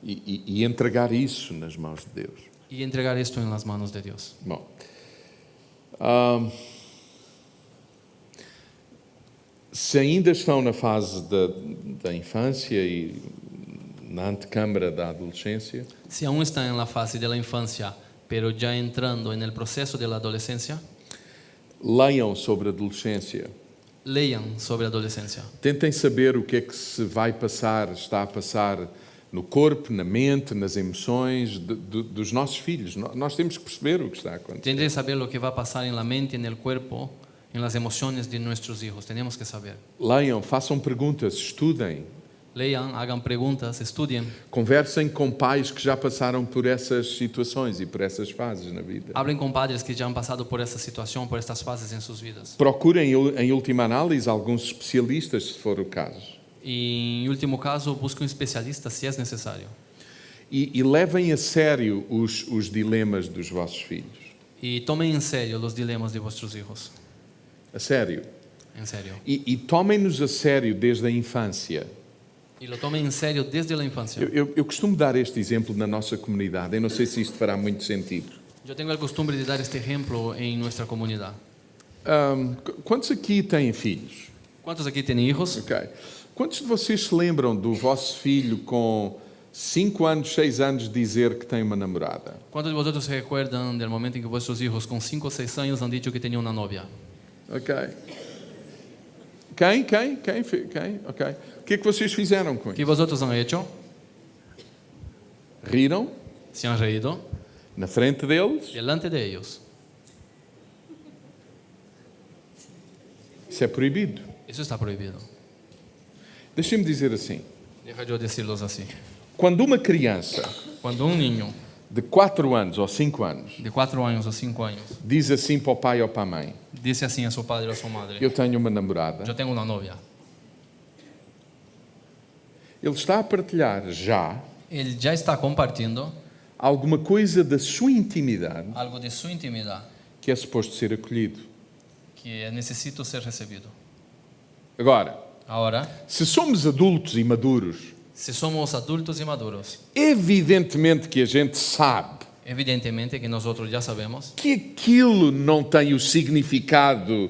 E entregar isso nas mãos de Deus. y entregar esto en las manos de Dios. Bom, se ainda estão na fase da infância e na antecâmara da adolescência, Si aún está en la fase de la infancia, pero ya entrando en el proceso de la adolescencia, leiam sobre a adolescência. lean sobre adolescencia. Tentem saber o que é que se vai passar, está a passar no corpo, na mente, nas emoções dos nossos filhos. Nós temos que perceber o que está a acontecer. Tienen que saber lo que va a pasar en la mente, en el cuerpo, en las emociones de nuestros hijos. Tenemos que saber. Leiam, façam perguntas, estudem, Lean, hagan preguntas, estudien. conversem com pais que já passaram por essas situações e por essas fases na vida. Hablen con padres que ya han pasado por esta situación, por estas fases en sus vidas. Procurem, em última análise, alguns especialistas, se for o caso. Y en último caso, busque un especialista si es necesario. E levem a sério os dilemas dos vossos filhos. Y tomen en serio los dilemas de vuestros hijos. A sério. En serio. E tomem-nos a sério desde a infância. Y lo tomen en serio desde la infancia. Eu costumo dar este exemplo na nossa comunidade. Eu não sei se isto fará muito sentido. Yo tengo la costumbre de dar este ejemplo en nuestra comunidad. Quantos aqui têm filhos? ¿Cuántos aquí tienen hijos? Ok. Quantos de vocês se lembram do vosso filho com 5 anos, 6 anos dizer que tem uma namorada? ¿Cuántos de vosotros se recuerdan del momento en que vuestros hijos con 5 o 6 años han dicho que tenían una novia? Ok. Quem? Ok. O que é que vocês fizeram com ¿Qué isso? vosotros han hecho? Riram Se han reído na frente deles? delante de ellos. Isso é proibido. Eso está prohibido. Deixem-me dizer assim. Deja yo decirlos así. Quando uma criança Cuando un niño de 4 anos ou 5 anos de 4 años o 5 años diz assim para o pai ou para a mãe: dice así a su padre o a su madre: eu tenho uma namorada, yo tengo una novia. ele está a partilhar já Él ya está compartiendo alguma coisa da sua intimidade algo de su intimidad que é suposto ser acolhido. que necesita ser recibido. Agora, Ahora, se somos adultos e maduros, si somos adultos y maduros, evidentemente que a gente sabe evidentemente que nosotros ya sabemos que aquilo não tem o significado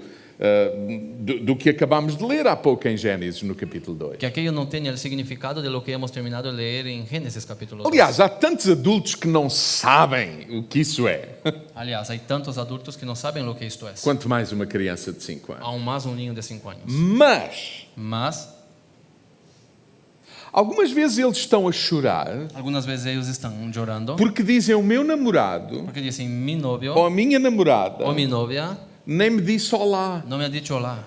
do que acabamos de ler há pouco em Gênesis, no capítulo 2. que aquello no tiene el significado de lo que hemos terminado de leer en Génesis capítulo 2. Aliás, há tantos adultos que não sabem o que isso é, Aliás, hay tantos adultos que no saben lo que esto es. quanto mais uma criança de 5 anos. Aún más un niño de 5 años. Mas, Mas, algumas vezes eles estão a chorar algunas veces ellos están llorando porque dizem: o meu namorado porque dicen: mi novio ou a minha namorada o mi novia nem me disse olá. no me ha dicho hola.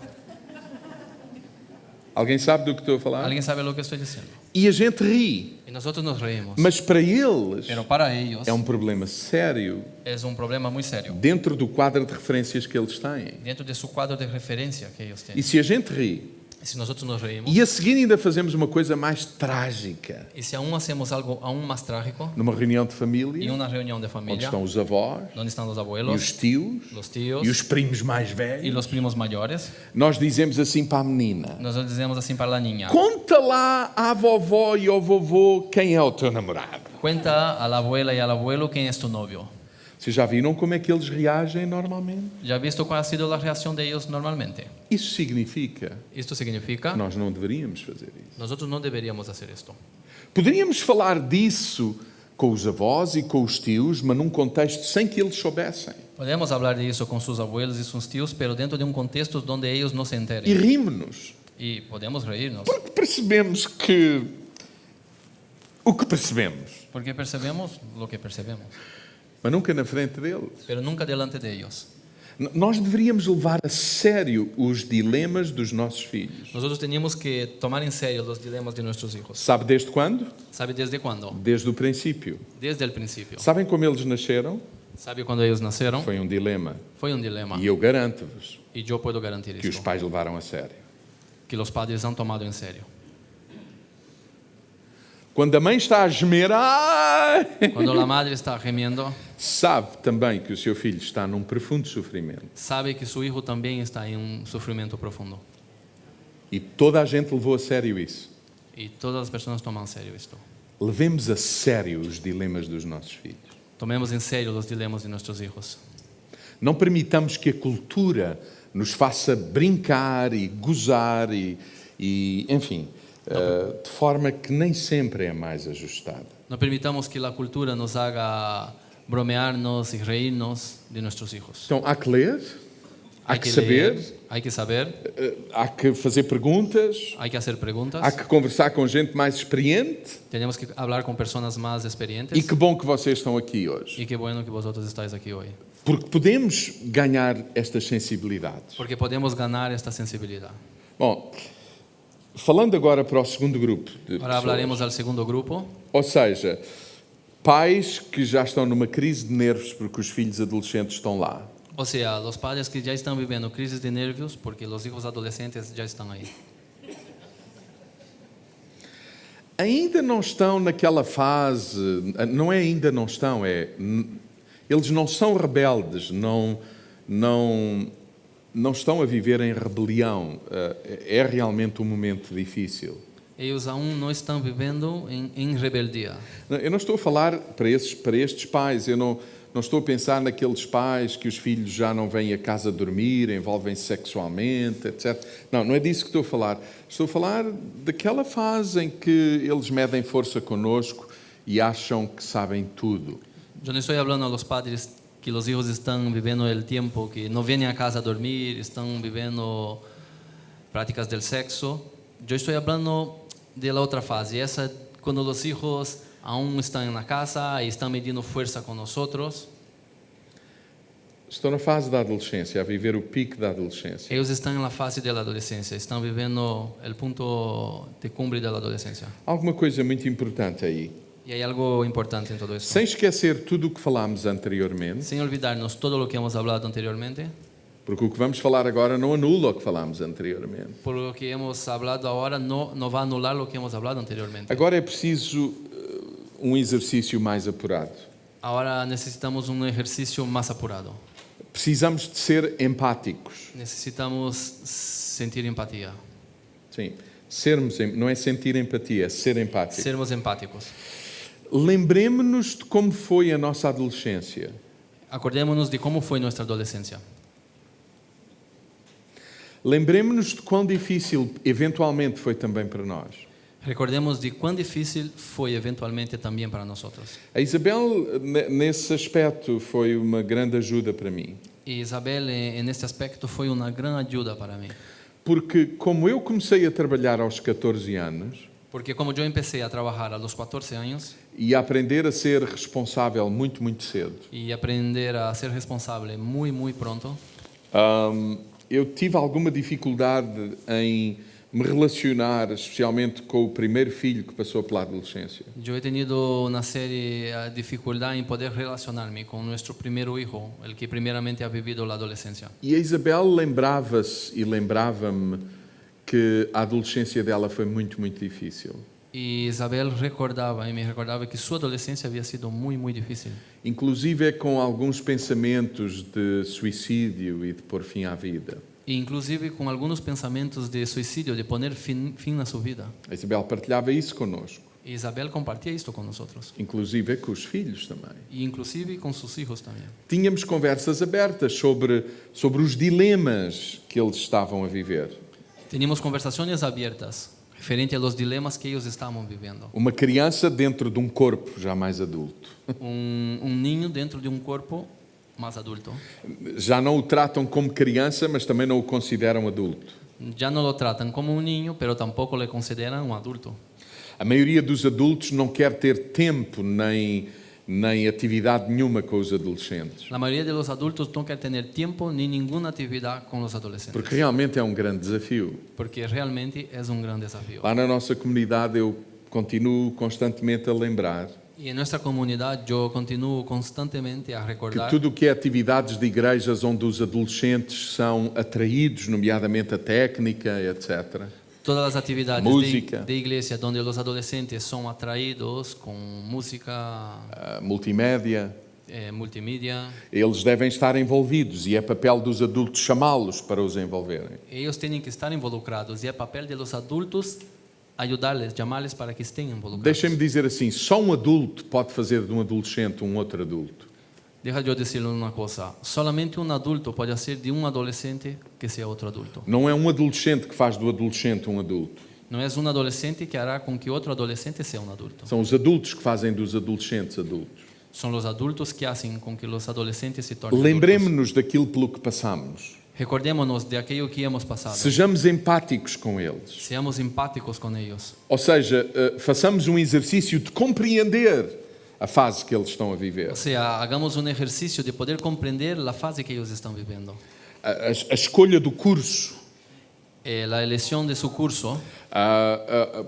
Alguém sabe do que estou a falar? ¿Alguien sabe lo que estoy diciendo? E a gente ri, Y nosotros nos reímos. mas para eles Pero para ellos é um problema sério es un problema muy serio dentro do quadro de referências que eles têm. dentro de su cuadro de referencia que ellos E tienen. se a gente ri, Y si nosotros nos reímos, e a seguir ainda fazemos uma coisa mais trágica, y si aún hacemos algo aún más trágico, numa reunião de en família, una reunión de onde familia, estão os avós, donde están los e abuelos, os tios, los tíos e os primos mais y velhos, los primos mayores, nós dizemos assim para a menina: nosotros decimos así para la niña: conta lá à vovó e ao vovô quem é o teu namorado. cuenta a la abuela y al abuelo quién es tu novio. Vocês já viram como é que eles reagem normalmente? ¿Ya has visto cuál ha sido la reacción de ellos normalmente? Isso significa Esto significa que nós não deveríamos fazer isso. nosotros no deberíamos hacer esto. Poderíamos falar disso com os avós e com os tios, mas num contexto sem que eles soubessem. Podemos hablar de eso con sus abuelos y sus tíos, pero dentro de un contexto donde ellos no se E enteren. rimos-nos, Y podemos reírnos, porque percebemos que o que percebemos, porque percebemos lo que percebemos, mas nunca na frente deles. pero nunca delante de ellos. Nós deveríamos levar a sério os dilemas dos nossos filhos. Nosotros teníamos que tomar en serio los dilemas de nuestros hijos. Sabe desde quando? ¿Sabe desde cuándo? Desde o princípio. Desde el principio. Sabem como eles nasceram? ¿Sabe cuando ellos nacieron? Foi um dilema. Fue un dilema. E eu garanto-vos Y yo puedo garantir que os esto, pais levaram a sério. que los padres han tomado en serio. Quando a mãe está a gemer, ai, Cuando la madre está gemiendo, sabe também que o seu filho está num profundo sofrimento. sabe que su hijo también está en un sufrimiento profundo. E toda a gente levou a sério isso. Y todas las personas toman en serio esto. Levemos a sério os dilemas dos nossos filhos. Tomemos en serio los dilemas de nuestros hijos. Não permitamos que a cultura nos faça brincar e gozar e enfim, de forma que nem sempre é mais ajustada. No permitamos que la cultura nos haga bromearnos y reírnos de nuestros hijos. Então há que ler, há Hay que que saber, leer, hay que saber, há que fazer perguntas, hay que hacer preguntas. há que conversar com gente mais experiente. Tenemos que hablar con personas más experientes. E que bom que vocês estão aqui hoje, Y qué bueno que vosotros estáis aquí hoy. porque podemos ganhar estas sensibilidades. Porque podemos ganar esta sensibilidad. Bom, falando agora para o segundo grupo de Ahora pessoas, hablaremos al segundo grupo. ou seja, pais que já estão numa crise de nervos porque os filhos adolescentes estão lá. O sea, los padres que ya están viviendo crisis de nervios porque los hijos adolescentes ya están ahí. ainda não estão naquela fase, não é ainda não estão, eles não são rebeldes, não estão a viver em rebelião. É realmente um momento difícil. Ellos aún no están viviendo en rebeldía. Eu não estou a falar para estes pais, eu não estou a pensar naqueles pais que os filhos já não vêm a casa dormir, envolvem-se sexualmente, etc. Não é disso que estou a falar. Estou a falar daquela fase em que eles medem força connosco e acham que sabem tudo. Yo no estoy hablando a los padres que los hijos están viviendo el tiempo, que no vienen a casa a dormir, están viviendo prácticas del sexo. Yo estoy hablando de la otra fase, esa cuando los hijos aún están en la casa y están midiendo fuerza con nosotros. Estão na fase da adolescência, a viver o pico da adolescência. Ellos están en la fase de la adolescencia, están viviendo el punto de cumbre de la adolescencia. Alguma coisa muito importante aí. Y hay algo importante en todo esto. Sem esquecer tudo o que falámos anteriormente, Sin olvidarnos todo lo que hemos hablado anteriormente, porque o que vamos falar agora não anula o que falámos anteriormente. por lo que hemos hablado ahora no va a anular lo que hemos hablado anteriormente. Agora é preciso um exercício mais apurado. Ahora necesitamos un ejercicio más apurado. Precisamos de ser empáticos. Necesitamos sentir empatía, Sim, não é sentir empatia, é ser empático. sermos empáticos. Lembremos-nos de como foi a nossa adolescência. Acordémonos de cómo fue nuestra adolescencia. Lembremos-nos de quão difícil eventualmente foi também para nós. Recordemos de cuán difícil fue eventualmente también para nosotros. A Isabel, nesse aspecto, foi uma grande ajuda para mim. Y Isabel en este aspecto fue una gran ayuda para mí. Porque como eu comecei a trabalhar aos 14 anos Porque como yo empecé a trabajar a los 14 años e a aprender a ser responsável muito, muito cedo, y aprender a ser responsable muy, muy pronto, eu tive alguma dificuldade em me relacionar, especialmente com o primeiro filho que passou pela adolescência. yo he tenido una seria dificultad en poder relacionarme con nuestro primer hijo, el que primeramente ha vivido la adolescencia. E a Isabel lembrava-se e lembrava-me que a adolescência dela foi muito, muito difícil. Y Isabel recordaba y me recordaba que su adolescencia había sido muy, muy difícil. Inclusive com alguns pensamentos de suicídio e de pôr fim à vida. E inclusive con algunos pensamientos de suicidio, de poner fin a su vida. A Isabel partilhava isso connosco, Y Isabel compartía esto con nosotros. inclusive com os filhos também. Y inclusive con sus hijos también. Tínhamos conversas abertas sobre os dilemas que eles estavam a viver. Teníamos conversaciones abiertas referente a los dilemas que ellos estaban viviendo. Uma criança dentro de um corpo já mais adulto. Un niño dentro de un cuerpo más adulto. Já não o tratam como criança, mas também não o consideram adulto. Ya no lo tratan como un niño, pero tampoco le consideran un adulto. A maioria dos adultos não quer ter tempo nem atividade nenhuma com os adolescentes, La mayoría de los adultos no quieren tener tiempo ni ninguna actividad con los adolescentes. porque realmente é um grande desafio. Porque realmente es un gran desafío. Lá na nossa comunidade eu continuo constantemente a lembrar Y en nuestra comunidad yo continúo constantemente a que recordar tudo o que é atividades de igrejas onde os adolescentes são atraídos, nomeadamente a técnica, etc., todas las actividades Música. de iglesia donde los adolescentes son atraídos con música, a multimédia, multimedia. eles devem estar envolvidos e é papel dos adultos chamá-los para os envolverem. Ellos tienen que estar involucrados y es papel de los adultos ayudarles, llamarles para que estén involucrados. Deixem-me dizer assim, só um adulto pode fazer de um adolescente um outro adulto. Deja yo decirle una cosa, solamente un adulto puede hacer de un adolescente que sea otro adulto. Não é um adolescente que faz do adolescente um adulto. No es un adolescente que hará con que otro adolescente sea un adulto. São os adultos que fazem dos adolescentes adultos. Son los adultos que hacen con que los adolescentes se tornen adultos. Lembremos-nos daquilo pelo que passamos. Recordémonos de aquello que hemos pasado. Sejamos empáticos com eles. Seamos empáticos con ellos. Ou seja, façamos um exercício de compreender a fase que eles estão a viver. O sea, hagamos un ejercicio de poder comprender la fase que ellos están viviendo. A escolha do curso, La elección de su curso,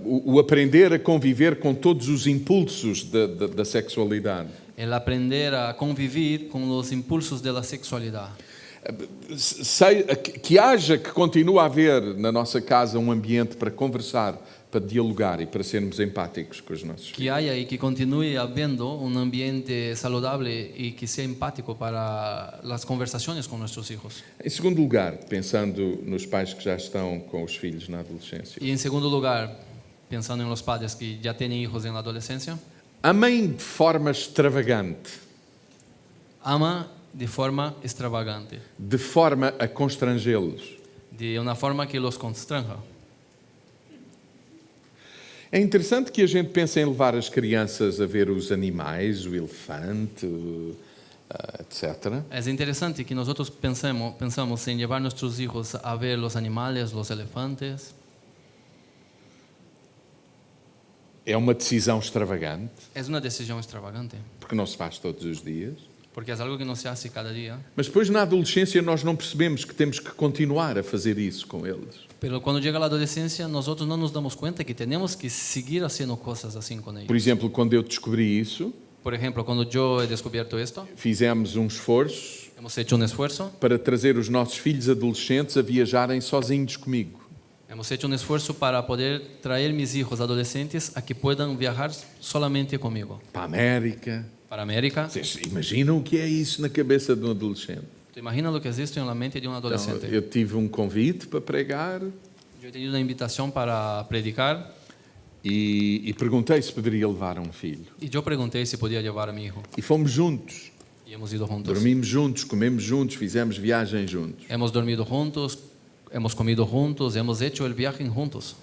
o aprender a conviver com todos os impulsos da sexualidade. el aprender a convivir con los impulsos de la sexualidad. Que continue a haver na nossa casa um ambiente para conversar, para dialogar e para sermos empáticos com os nossos filhos. que haya y que continúe habiendo un ambiente saludable y que sea empático para las conversaciones con nuestros hijos. Em segundo lugar, pensando nos pais que já estão com os filhos na adolescência, Y en segundo lugar, pensando en los padres que ya tienen hijos en la adolescencia, amem de forma extravagante, ama de forma extravagante, de forma a constrangê-los. de una forma que los constranja. É interessante que a gente pense em levar as crianças a ver os animais, o elefante, etc. Es interesante que nosotros pensamos en llevar a nuestros hijos a ver los animales, los elefantes. É uma decisão extravagante, Es una decisión extravagante, porque não se faz todos os dias. porque es algo que no se hace cada día. Mas depois, na adolescência, nós não percebemos que temos que continuar a fazer isso com eles. Pero cuando llega la adolescencia, nosotros no nos damos cuenta que tenemos que seguir haciendo cosas así con Por ellos. exemplo, quando eu descobri isso, Por ejemplo, cuando yo he descubierto esto, fizemos um esforço hemos hecho un esfuerzo. para trazer os nossos filhos adolescentes a viajarem sozinhos comigo. Hemos hecho un esfuerzo para poder traer mis hijos adolescentes a que puedan viajar solamente conmigo. Para a América. Para América. Vocês imaginam o que é isso na cabeça de um adolescente? ¿Te imaginas lo que es esto en la mente de un Então, adolescente? eu tive um convite para pregar Yo he tenido una invitación para predicar e perguntei se poderia levar um filho. y yo pregunté si podía llevar a mi hijo. E fomos juntos. Y hemos ido juntos. Dormimos juntos, comemos juntos, fizemos viagem juntos. Hemos dormido juntos, hemos comido juntos, hemos hecho el viaje juntos.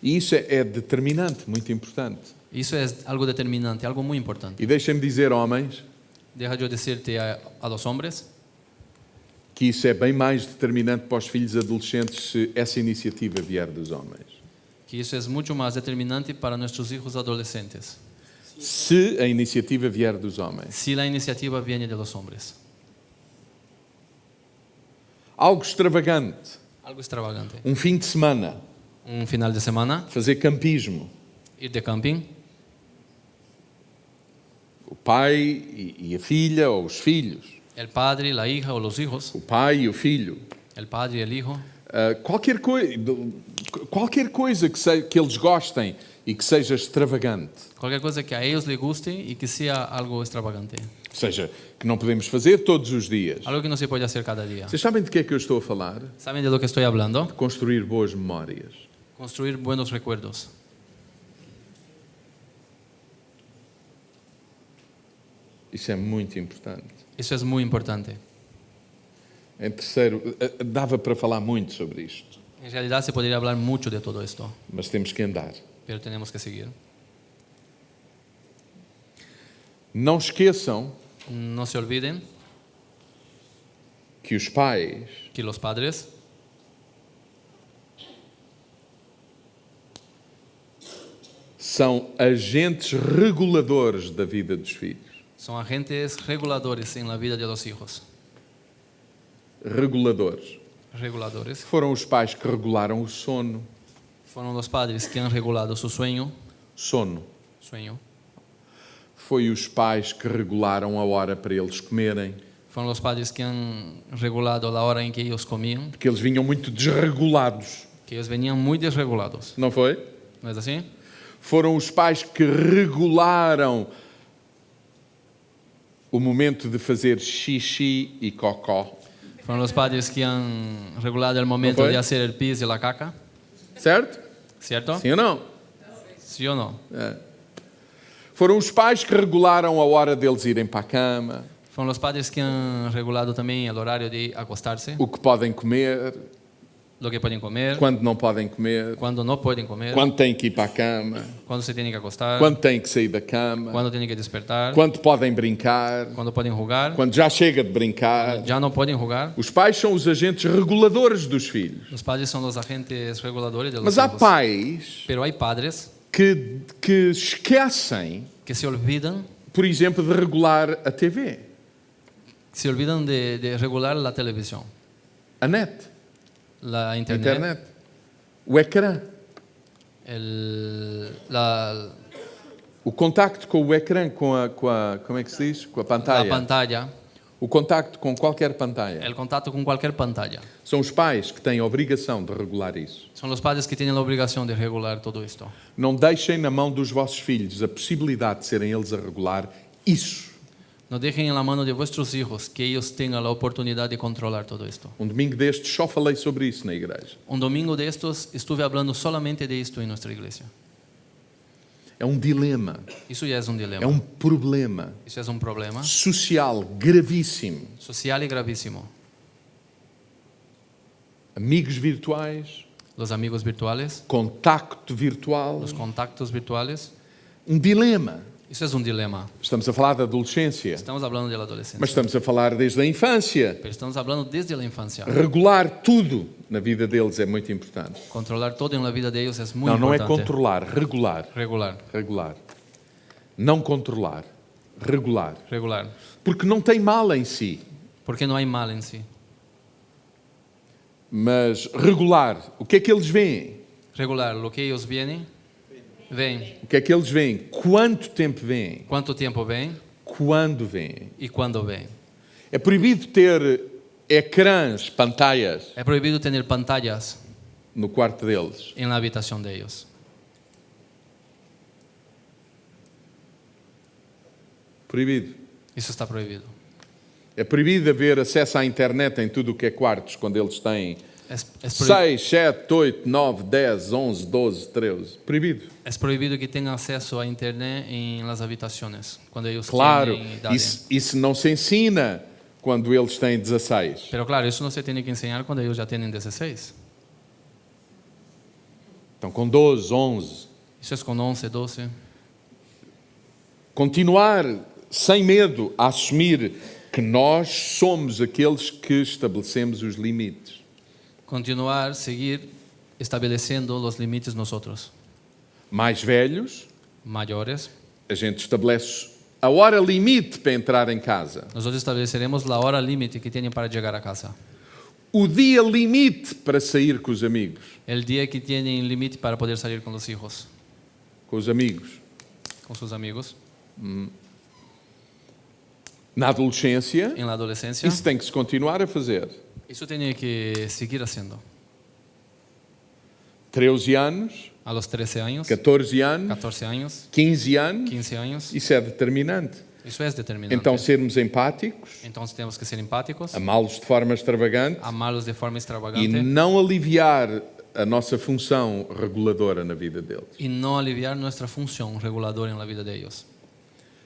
E isso é determinante, muito importante. Eso es algo determinante, algo muy importante. E deixem-me dizer, homens, Deja yo decirte a los hombres que isso é bem mais determinante para os filhos adolescentes se essa iniciativa vier dos homens. que eso es mucho más determinante para nuestros hijos adolescentes. Se a iniciativa vier dos homens. Si la iniciativa viene de los hombres. Algo extravagante. Algo extravagante. Um fim de semana. Un final de semana, Fazer campismo. ir de camping, O pai e a filha, ou os filhos. el padre, la hija o los hijos, O pai e o filho. el padre y el hijo. Qualquer coisa que eles gostem e que seja extravagante. Cualquier cosa que a ellos les guste y que sea algo extravagante. Ou seja, que não podemos fazer todos os dias. Algo que no se puede hacer cada día. Vocês sabem de que é que eu estou a falar? ¿Saben de lo que estoy hablando? Construir boas memórias. Construir buenos recuerdos. Isso é muito importante. Eso es muy importante. Em terceiro, dava para falar muito sobre isto, En realidad se podría hablar mucho de todo esto, mas temos que andar. pero tenemos que seguir. Não esqueçam No se olviden que os pais que los padres são agentes reguladores da vida dos filhos. son agentes reguladores en la vida de los hijos. Reguladores. Reguladores. Foram os pais que regularam o sono. Fueron los padres que han regulado su sueño. Sono. Sueño. Foi os pais que regularam a hora para eles comerem, Fueron los padres que han regulado la hora en que ellos comían, porque eles vinham muito desregulados, que ellos venían muy desregulados. não foi? ¿No es así? Foram os pais que regularam o momento de fazer xixi e cocó, Fueron los padres que han regulado el momento fue? de hacer el pis y la caca, certo? ¿cierto? Sim ou não? ¿Sí o no? Foram os pais que regularam a hora deles irem para a cama, Fueron los padres que han regulado también el horario de acostarse, o que podem comer, lo que pueden comer, quando não podem comer, cuando no pueden comer, quando têm que ir para a cama, cuando se tienen que acostar, quando têm que sair da cama, cuando tienen que despertar, quando podem brincar, cuando pueden jugar, quando já chega de brincar. ya no pueden jugar. Os pais são os agentes reguladores dos filhos. Los padres son los agentes reguladores de los Mas há hijos. pais Pero hay padres que esquecem, que se olvidan por exemplo, de regular a TV, de regular la televisión, a net, la a internet, internet, o ecrã. O contacto com o ecrã, como é que se diz? Com a la pantalla. pantalla. O O contacto com qualquer pantalla. el contacto con cualquier pantalla. São os pais que têm a obrigação de regular isso. Son los padres que tienen la obligación de regular todo esto. Não deixem na mão dos vossos filhos a possibilidade de serem eles a regular isso. No dejen en la mano de vuestros hijos que ellos tengan la oportunidad de controlar todo esto. Um domingo destes só falei sobre isso na igreja. Un domingo de estos estuve hablando solamente de esto en nuestra iglesia. É um dilema, Eso ya es un é dilema. um problema Eso es un problema social gravíssimo. social y gravísimo. Amigos virtuais, Los amigos virtuales, contacto virtual, los contactos virtuales. um dilema. Eso es un dilema. Estamos a falar da adolescência, Estamos hablando de la adolescencia, mas estamos a falar desde a infância. pero estamos hablando desde la infancia. Regular tudo na vida deles é muito importante. Controlar todo en la vida de ellos es muy Não é importante. controlar, regular. Regular, Regular. Não controlar, regular. regular. Porque não tem mal em si, Porque no hay mal en sí. mas regular. O que é que eles veem? Regular, lo que ellos ven, O que é que eles veem? Quanto tempo veem? cuánto tiempo ven Quando veem? y cuándo ven. É proibido ter ecrãs, pantallas Es prohibido tener pantallas no quarto deles. en la habitación de ellos. Proibido. Eso está prohibido. É proibido haver acesso à internet em tudo o que é quartos, quando eles têm Es 6, 7, 8, 9, 10, 11, 12, 13. Proibido. prohibido que tengan acceso a internet en las habitaciones cuando ellos Claro, tienen idade. isso não se ensina quando eles têm 16. Pero claro, eso no se tiene que enseñar cuando ellos ya tienen 16. Então, com 12, 11. Eso es con 11, 12. Continuar sem medo a assumir que nós somos aqueles que estabelecemos os limites. Continuar, seguir estableciendo los límites nosotros. Mais velhos, Mayores, a gente estabelece a hora limite para entrar em casa, nosotros estableceremos la hora límite que tienen para llegar a casa. o dia limite para sair com os amigos. El día que tienen límite para poder salir con los hijos, Com os amigos. con sus amigos. Na adolescência, En la adolescencia, isso tem que se continuar a fazer. eso tiene que seguir haciendo. 13 anos, A los 13 años, 14 anos, 14 años, 15 anos, 15 años, isso é determinante. eso es determinante. Então, sermos empáticos, Entonces tenemos que ser empáticos, amá-los de forma extravagante amarlos de forma e extravagante não aliviar a nossa função reguladora na vida deles. y no aliviar nuestra función reguladora en la vida de ellos.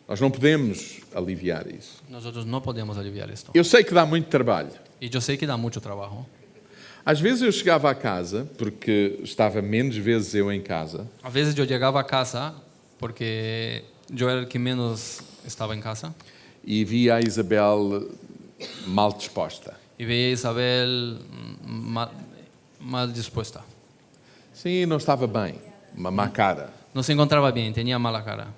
Nós não podemos aliviar isso. Nosotros no podemos aliviar esto. Eu sei que dá muito trabalho. Y yo sé que da mucho trabajo. Às vezes eu chegava à casa, porque estava menos vezes eu em casa, A veces yo llegaba a casa porque yo era el que menos estaba en casa e via a Isabel mal disposta. y veía a Isabel mal dispuesta. Sim, não estava bem, uma má cara. No se encontraba bien, tenía mala cara.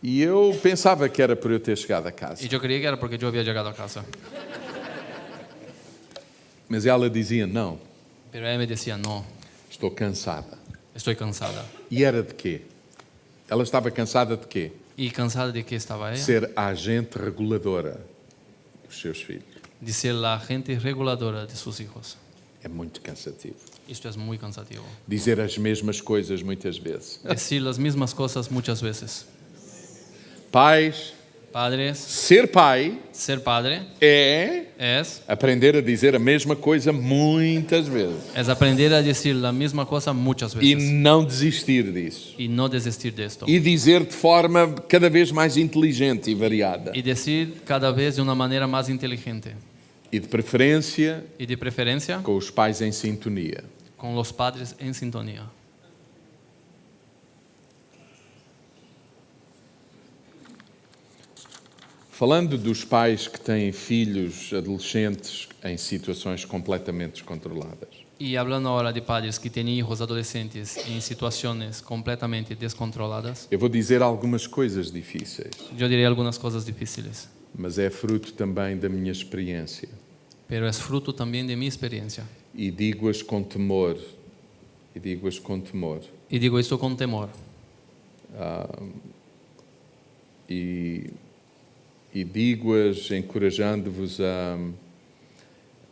E eu pensava que era por eu ter chegado a casa. Y yo creía que era porque yo había llegado a casa. Mas ela dizia, não, Pero ella me decía, no, estou cansada. estoy cansada. E era de quê? Ela estava cansada de quê? ¿Y cansada de qué estaba De ella? ser a agente reguladora dos seus filhos. De ser la agente reguladora de sus hijos. É muito cansativo. Esto es muy cansativo. Dizer as mesmas coisas muitas vezes. Decir las mismas cosas muchas veces. Pais, Padres, ser pai ser padre é aprender a dizer a mesma coisa muitas vezes. es aprender a decir la misma cosa muchas E veces não desistir disso. y no desistir de esto. E dizer de forma cada vez mais inteligente e variada. Y decir cada vez de una manera más inteligente. E de preferência Y de preferencia com os pais em sintonia. con los padres en sintonía. Falando dos pais que têm filhos adolescentes em situações completamente descontroladas. Y hablando ahora de padres que tienen hijos adolescentes en situaciones completamente descontroladas, Eu vou dizer algumas coisas difíceis, yo diré algunas cosas difíciles, mas é fruto também da minha experiência. pero es fruto también de mi experiencia. E digo-as com temor. E digo-as com temor. Y digo esto con temor. E e digo-as encorajando-vos a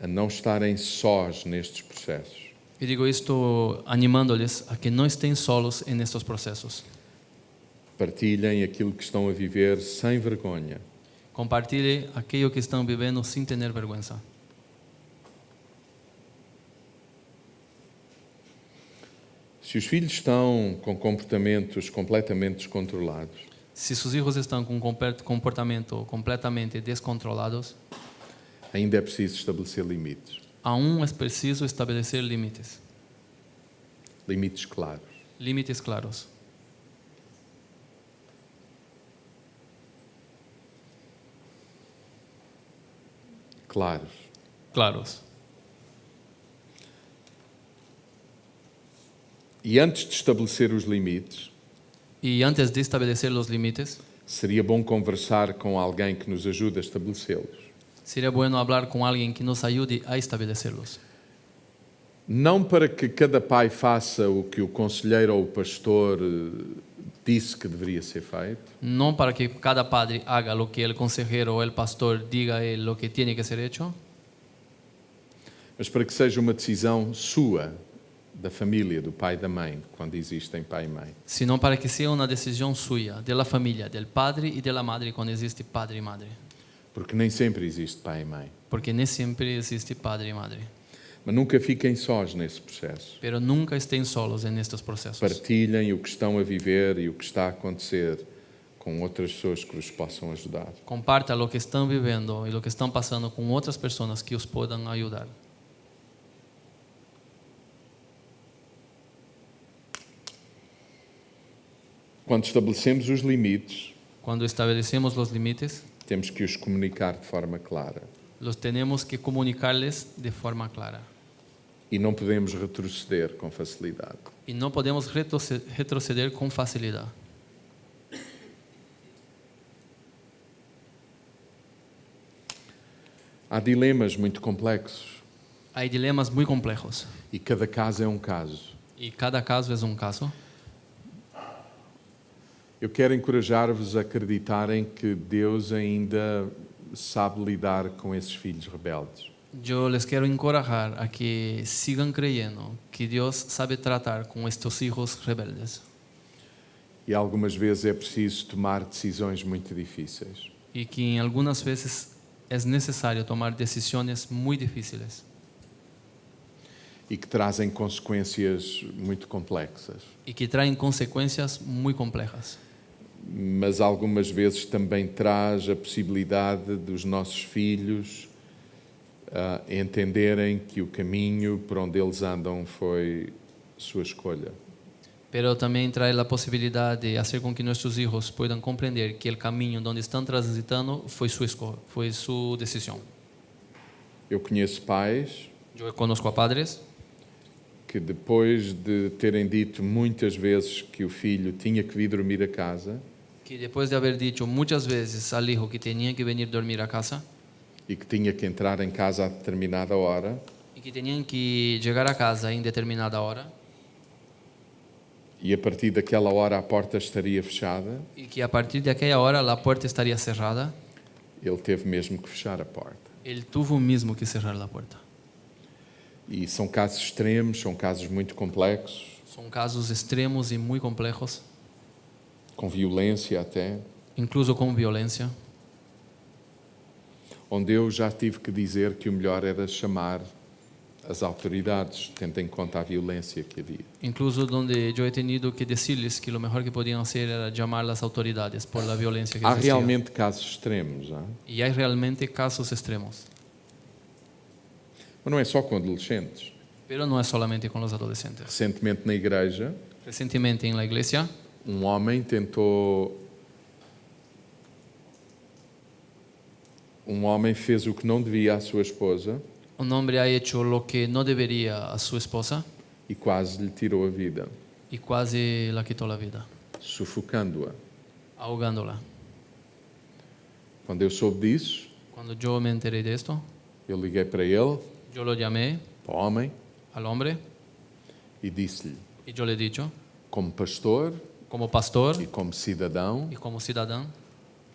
não estarem sós nestes processos. Y digo esto animándoles a que no estén solos en estos procesos. Partilhem aquilo que estão a viver sem vergonha. Compartir aquello que están viviendo sin tener vergüenza. Se os filhos estão com comportamentos completamente descontrolados, Si sus hijos están con comportamiento completamente descontrolados, ainda é preciso estabelecer limites. aún es preciso establecer límites. Limites claros. Límites claros. Claros. Claros. E antes de estabelecer os limites, Y antes de establecer los límites, seria bom conversar com alguém que nos ajude a estabelecê-los. sería bueno hablar con alguien que nos ayude a establecerlos. Não para que cada pai faça o que o conselheiro ou o pastor disse que deveria ser feito, No para que cada padre haga lo que el consejero o el pastor diga lo que tiene que ser hecho, mas para que seja uma decisão sua, da família, do pai e da mãe, quando existem pai e mãe. sino para que sea una decisión suya, de la familia, del padre y de la madre cuando existe padre y madre. Porque nem sempre existe pai e mãe. Porque no siempre existe padre y madre. Mas nunca fiquem sós nesse processo. Pero nunca estén solos en estos procesos. Partilhem o que estão a viver e o que está a acontecer com outras pessoas que os possam ajudar. Comparta lo que están viviendo y lo que están pasando con otras personas que os puedan ayudar. Quando estabelecemos os limites, Cuando establecemos los límites, temos que os comunicar de forma clara. los tenemos que comunicarles de forma clara. E não podemos retroceder com facilidade. Y no podemos retroceder con facilidad. Há dilemas muito complexos Hay dilemas muy complejos e cada caso é um caso. y cada caso es un caso. Eu quero encorajar-vos a acreditarem que Deus ainda sabe lidar com esses filhos rebeldes. Yo les quiero encorajar a que sigan creyendo que Dios sabe tratar con estos hijos rebeldes E algumas vezes é preciso tomar decisões muito difíceis. y que en algunas veces es necesario tomar decisiones muy difíciles E que trazem consequências muito complexas. y que traen consecuencias muy complejas. Mas algumas vezes também traz a possibilidade dos nossos filhos entenderem que o caminho por onde eles andam foi sua escolha. Pero también trae la posibilidad de hacer con que nuestros hijos puedan comprender que el camino donde están transitando fue su decisión. Eu conheço pais Yo conozco a padres que depois de terem dito muitas vezes que o filho tinha que vir dormir a casa que después de haber dicho muchas veces al hijo que tenía que venir a dormir a casa e que tinha que entrar em casa a determinada hora, y que tenían que llegar a casa en determinada hora e a partir daquela hora a porta estaria fechada, y que a partir de aquella hora la puerta estaría cerrada, ele teve mesmo que fechar a porta. él tuvo mismo que cerrar la puerta. E são casos extremos, são casos muito complexos, Son casos extremos y muy complejos, com violência até, incluso con violencia, onde eu já tive que dizer que o melhor era chamar as autoridades, tendo em conta a violência que havia. incluso donde yo he tenido que decirles que lo mejor que podían hacer era llamar a las autoridades por la violencia que Há existía. realmente casos extremos, não é? Y hay realmente casos extremos, Mas não é só com adolescentes. pero no es solamente con los adolescentes. Recentemente na igreja, Recientemente en la iglesia, um homem fez o que não devia à sua esposa un hombre ha hecho lo que no debería a su esposa e quase lhe tirou a vida, y casi la quitó la vida, sufocando-a. ahogándola. Quando eu soube disso, Cuando yo me enteré de esto, eu liguei para ele, yo lo llamé para o homem, al hombre e disse-lhe, y yo le he dicho, como pastor como pastor e como cidadão, y como ciudadano,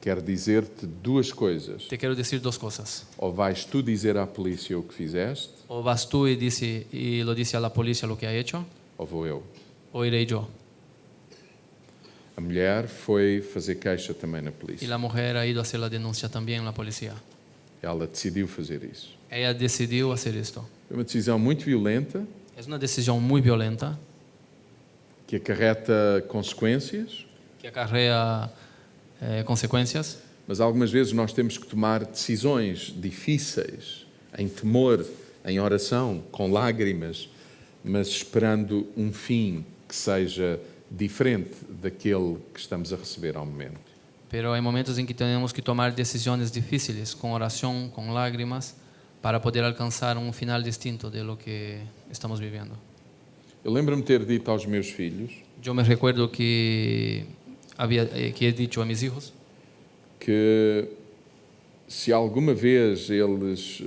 quero dizer-te duas coisas. te quiero decir dos cosas. Ou vais tu dizer à polícia o que fizeste, O vas tú y lo dice a la policía lo que ha hecho, ou vou eu. o iré yo. A mulher foi fazer queixa também na Y polícia. la mujer ha ido a hacer la denuncia también en la policía. Ela decidiu fazer isso. Ella decidió hacer esto. Foi uma decisão muito violenta, Es una decisión muy violenta que acarreta consequências, que acarrea consecuencias, mas algumas vezes nós temos que tomar decisões difíceis, em temor, em oração, com lágrimas, mas esperando um fim que seja diferente daquele que estamos a receber ao momento. pero hay momentos en que tenemos que tomar decisiones difíciles con oración, con lágrimas, para poder alcanzar un final distinto de lo que estamos viviendo. Eu lembro-me de ter dito aos meus filhos Yo me recuerdo que he dicho a mis hijos que se alguma vez eles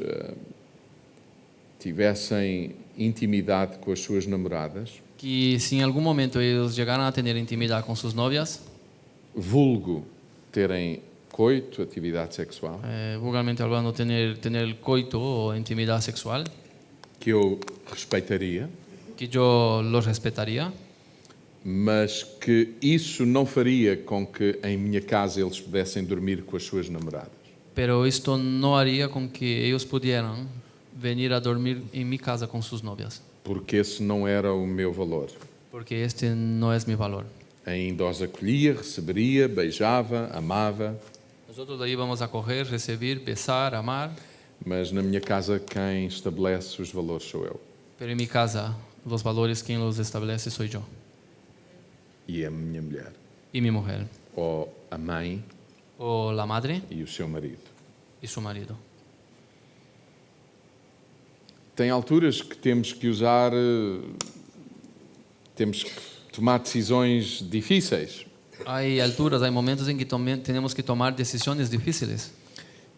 tivessem intimidade com as suas namoradas, que si en algún momento ellos llegaran a tener intimidad con sus novias, vulgo terem coito, atividade sexual, vulgarmente hablando, tener coito o intimidad sexual, que eu respeitaria, que yo los respetaría, mas que isso não faria com que em minha casa eles pudessem dormir com as suas namoradas. pero esto no haría con que ellos pudieran venir a dormir en mi casa con sus novias, Porque esse não era o meu valor. porque este no es mi valor. Ainda os acolhia, receberia, beijava, amava, Nosotros lo íbamos a coger, recibir, besar, amar, mas na minha casa quem estabelece os valores sou eu pero en mi casa los valores quien los establece soy yo e a minha mulher, y mi mujer, ou a mãe o la madre e o seu marido. y su marido. Tem alturas que temos que usar, temos que tomar decisões difíceis Hay alturas, hay momentos en que tenemos que tomar decisiones difíciles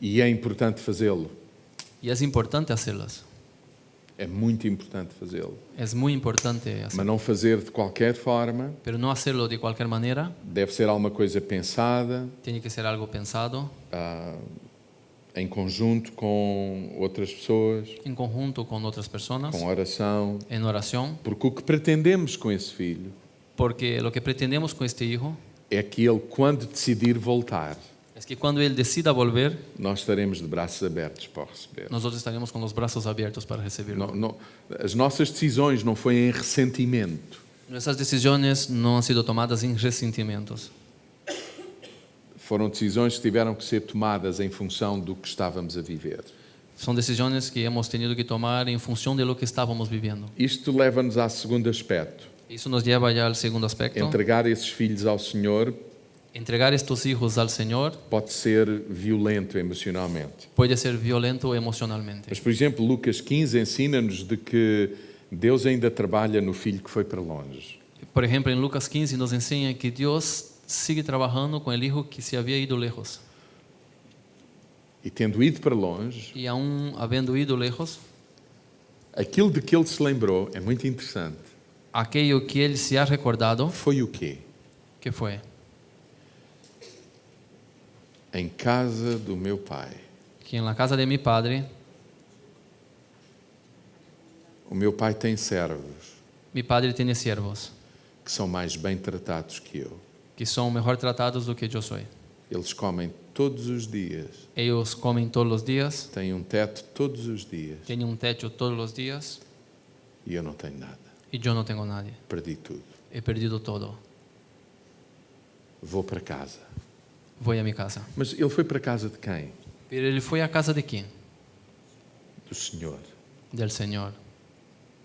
e é importante fazê-lo. y es importante hacerlas. É muito importante fazê-lo. Es muy importante Mas hacerlo, não fazer de qualquer forma, pero no hacerlo de cualquier manera. deve ser alguma coisa pensada, Tiene que ser algo pensado em conjunto com outras pessoas, en conjunto con otras personas, com oração, en oración, porque o que pretendemos com esse filho porque lo que pretendemos con este hijo é que ele, quando decidir voltar, es que cuando él decida volver, nós estaremos de braços abertos para o receber. nosotros estaremos con los brazos abiertos para recibirlo. As nossas decisões não foi em ressentimento, Nuestras decisiones no han sido tomadas en resentimientos. foram decisões que tiveram que ser tomadas em função do que estávamos a viver. Son decisiones que hemos tenido que tomar en función de lo que estábamos viviendo. Isto leva-nos ao segundo aspecto. Eso nos lleva ya al segundo aspecto. Entregar esses filhos ao Senhor Entregar estos hijos al Señor pode ser violento emocionalmente. puede ser violento emocionalmente. Mas, por exemplo, Lucas 15 ensina-nos de que Deus ainda trabalha no filho que foi para longe. Por ejemplo, en Lucas 15 nos enseña que Dios sigue trabajando con el hijo que se había ido lejos. E tendo ido para longe, Y aún habiendo ido lejos, aquilo de que ele se lembrou é muito interessante. aquello que él se ha recordado, Foi o quê? ¿qué fue? Em casa do meu pai. Que en la casa de mi padre, O meu pai tem servos mi padre tiene siervos que são mais bem tratados que eu. que son mejor tratados do que yo soy. Eles comem todos os dias, Ellos comen todos los días, têm um teto todos os dias tienen un techo todos los días e eu não tenho nada. y yo no tengo nadie. Perdi tudo. He perdido todo. Vou para casa. Voy a mi casa. Mas ele foi para casa de quem? Pero él fue a casa de quién? Do Senhor, Del Señor,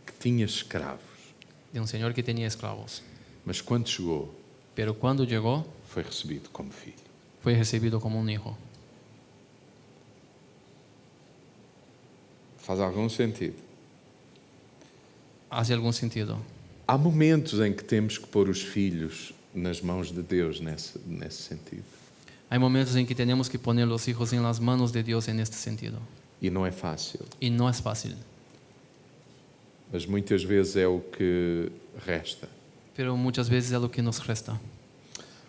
que tinha escravos. de un Señor que tenía esclavos. Mas quando chegou, Pero cuando llegó, foi recebido como filho. fue recibido como un hijo. Faz algum sentido? ¿Hace algún sentido? Há momentos em que temos que pôr os filhos nas mãos de Deus nesse sentido. Hay momentos en que tenemos que poner los hijos en las manos de Dios en este sentido. E não é fácil. Y no es fácil. Mas muitas vezes é o que resta. Pero muchas veces es lo que nos resta.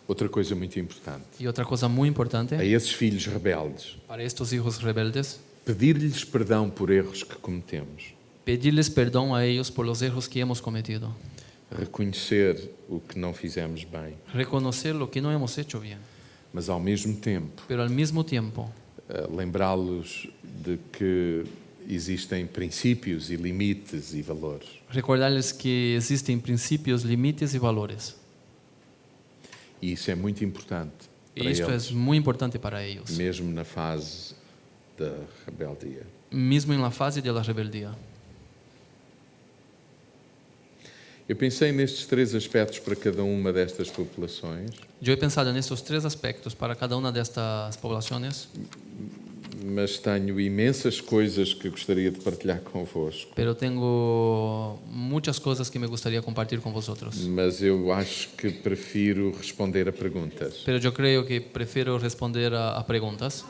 Outra coisa muito importante. Y otra cosa muy importante, A esses filhos rebeldes, para estos hijos rebeldes, pedir-lhes perdão por erros que cometemos. pedirles perdón a ellos por los errores que hemos cometido. Reconhecer o que não fizemos bem. Reconocer lo que no hemos hecho bien. Mas ao mesmo tempo, Pero al mismo tiempo, lembrá-los de que existem princípios e limites e valores. recordarles que existen principios, límites y valores. E isso é muito importante Y para esto eles, es muy importante para ellos, mesmo na fase da rebeldia. mismo en la fase de la rebeldía. Eu pensei nestes 3 aspectos para cada uma destas populações, Yo he pensado en estos 3 aspectos para cada una de estas poblaciones, mas tenho imensas coisas que gostaria de partilhar convosco. pero tengo muchas cosas que me gustaría compartir con vosotros. Mas eu acho que prefiro responder a perguntas. Pero yo creo que prefiero responder a preguntas.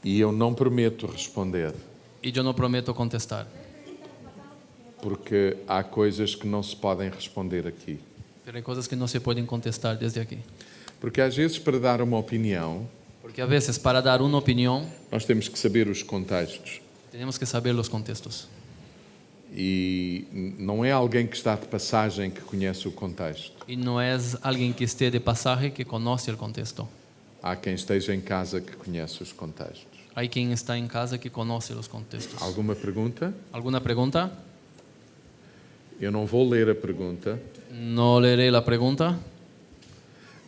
E eu não prometo responder, Y yo no prometo contestar, porque há coisas que não se podem responder aqui. pero hay cosas que no se pueden contestar desde aquí. Porque às vezes, para dar uma opinião, Porque a veces para dar una opinión nós temos que saber os contextos. tenemos que saber los contextos. E não é alguém que está de passagem que conhece o contexto. Y no es alguien que esté de pasaje que conoce el contexto. Há quem esteja em casa que conhece os contextos. Hay quien está en casa que conoce los contextos. Alguma pergunta? ¿Alguna pregunta? Eu não vou ler a pergunta. No leeré la pregunta.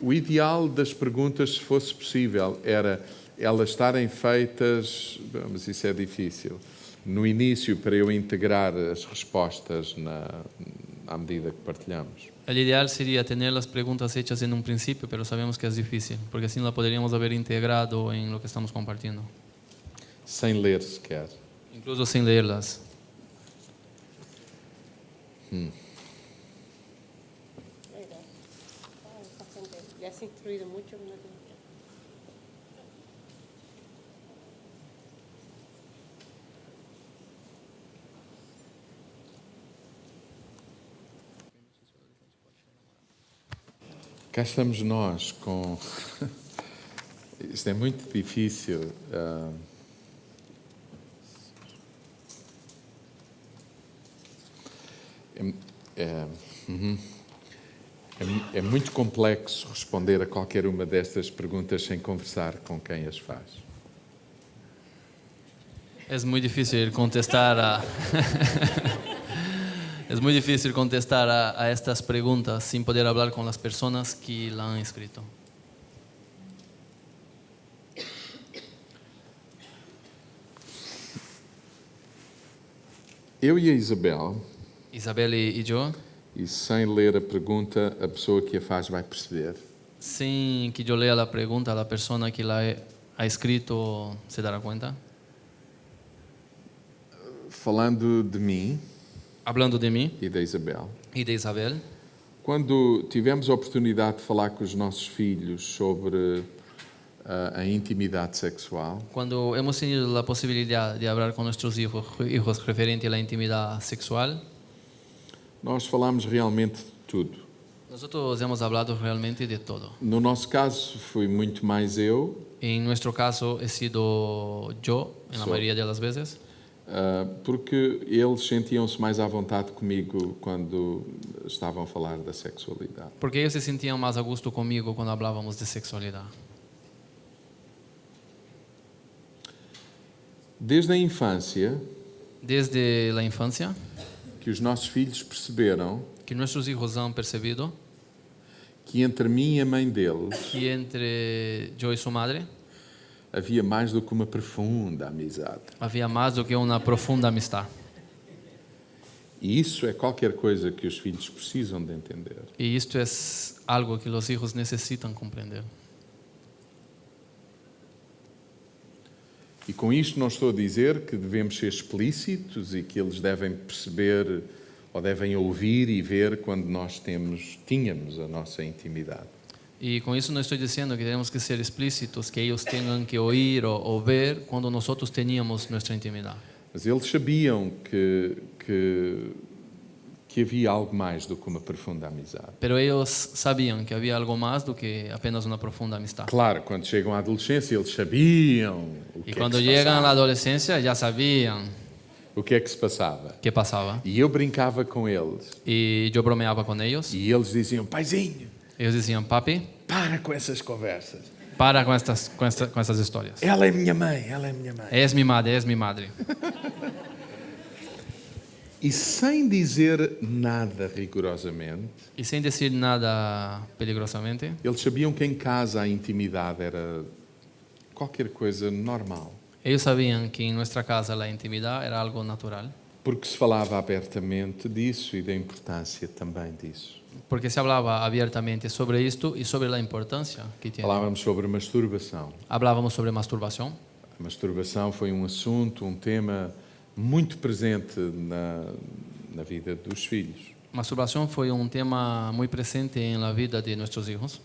O ideal das perguntas, se fosse possível, era elas estarem feitas, mas isso é difícil, no início, para eu integrar as respostas à medida que partilhamos. El ideal sería tener las preguntas hechas en un principio, pero sabemos que es difícil, porque así no la podríamos haber integrado en lo que estamos compartiendo, Sem ler sequer. incluso sin leerlas. Le has instruido mucho. ¿No? Cá estamos nós com... Isto é muito difícil. É muito complexo responder a qualquer uma destas perguntas sem conversar com quem as faz. Es muy difícil contestar a es muy difícil contestar a estas preguntas sin poder hablar con las personas que la han escrito. Eu e a Isabel, Isabel y yo, e sem ler a pergunta, a pessoa que a faz vai perceber. sin que yo lea la pregunta, la persona que ha escrito se dará cuenta. Falando de mim Hablando de mí e da Isabel, y de Isabel, quando tivemos a oportunidade de falar com os nossos filhos sobre a intimidade sexual, cuando hemos tenido la posibilidad de hablar con nuestros hijos referente a la intimidad sexual, nós falámos realmente de tudo. nosotros hemos hablado realmente de todo. No nosso caso, fui muito mais eu, En nuestro caso he sido yo en la So- mayoría de las veces, porque eles sentiam-se mais à vontade comigo quando estavam a falar da sexualidade. porque ellos se sentían más a gusto conmigo cuando hablábamos de sexualidad. Desde a infância, Desde la infancia, que os nossos filhos perceberam que nuestros hijos han percibido que entre mim e a mãe deles que entre yo y su madre havia mais do que uma profunda amizade. había más do que una profunda amistad. E isso é qualquer coisa que os filhos precisam de entender. Y esto es algo que los hijos necesitan comprender. E com isto não estou a dizer que devemos ser explícitos e que eles devem perceber ou devem ouvir e ver quando nós tínhamos a nossa intimidade. Y con eso no estoy diciendo que tenemos que ser explícitos, que ellos tengan que oír o ver cuando nosotros teníamos nuestra intimidad. Mas eles sabiam que que havia algo mais do que uma profunda amizade. Pero ellos sabían que había algo más do que apenas una profunda amistad. Claro, quando chegam à adolescência, eles sabiam o que Y é cuando que se llegan a la passava. adolescencia ya sabían O que é que se passava. qué pasaba. E eu brincava com eles. Y yo bromeaba con ellos. E eles diziam, paizinho, Ellos decían, papi, para com essas conversas. para con estas historias. Ela é minha mãe, ela é minha mãe. Es mi madre, es mi madre. E sem dizer nada rigorosamente, Y sin decir nada peligrosamente, eles sabiam que em casa a intimidade era qualquer coisa normal. ellos sabían que en nuestra casa la intimidad era algo natural. Porque se falava abertamente disso e da importância também disso. Porque se hablaba abiertamente sobre esto y sobre la importancia que tiene. Falávamos sobre masturbação. Hablábamos sobre masturbación. A masturbação foi um assunto, um tema muito presente na vida dos filhos. Masturbación fue un tema muy presente en la vida de nuestros hijos.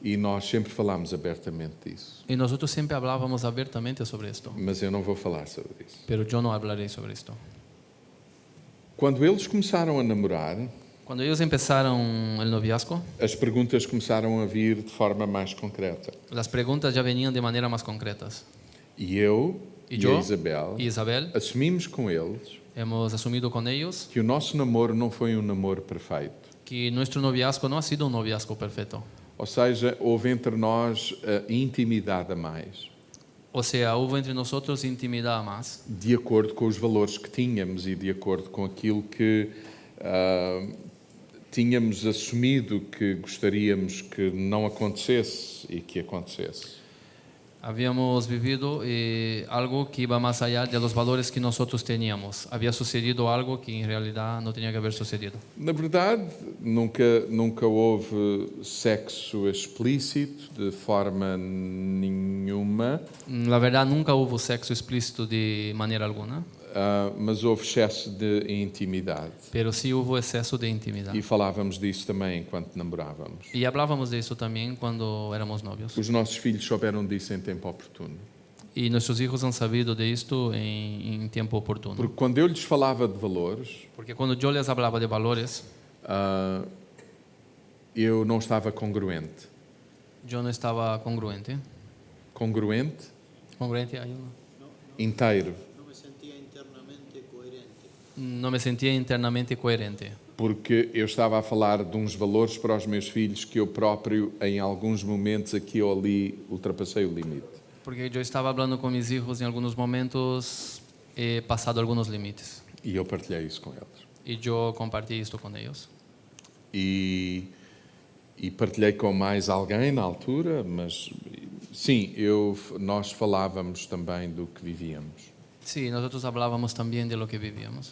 E nós sempre falámos abertamente disso. Y nosotros siempre hablábamos abiertamente sobre esto. Mas eu não vou falar sobre isso. Pero yo no hablaré sobre esto. Quando eles começaram a namorar, Cuando ellos empezaron el noviazgo, as perguntas começaram a vir de forma mais concreta. las preguntas ya venían de manera más concretas. E eu E e eu a Isabel Y Isabel assumimos com eles hemos asumido con ellos que o nosso namoro não foi um namoro perfeito. que nuestro noviazgo no ha sido un noviazgo perfecto. Ou seja, houve entre nós intimidade a mais, O sea, hubo entre nosotros intimidad más, de acordo com os valores que tínhamos e de acordo com aquilo que tínhamos assumido que gostaríamos que não acontecesse e que acontecesse. habíamos vivido algo que iba más allá de los valores que nosotros teníamos. Había sucedido algo que en realidad no tenía que haber sucedido. Na verdade, nunca houve sexo explícito de forma nenhuma, La verdad, nunca hubo sexo explícito de manera alguna, mas houve excesso de intimidade. pero sí hubo exceso de intimidad. E falávamos disso também enquanto namorávamos. Y hablábamos de eso también cuando éramos novios. Os nossos filhos souberam disso em tempo oportuno. Y nuestros hijos han sabido de esto en tiempo oportuno. Porque quando eu lhes falava de valores, Porque cuando yo les hablaba de valores, eu não estava congruente. yo no estaba congruente. Congruente, ¿Congruente hay uno? inteiro. No me sentía internamente coherente. Porque eu estava a falar de uns valores para os meus filhos que eu próprio, em alguns momentos, aqui ou ali, ultrapassei o limite. Porque yo estaba hablando con mis hijos en algunos momentos, he pasado algunos límites. E eu partilhei isso com eles. Y yo compartí esto con ellos. E partilhei com mais alguém na altura, mas sim, nós falávamos também do que vivíamos. Sí, nosotros hablábamos también de lo que vivíamos.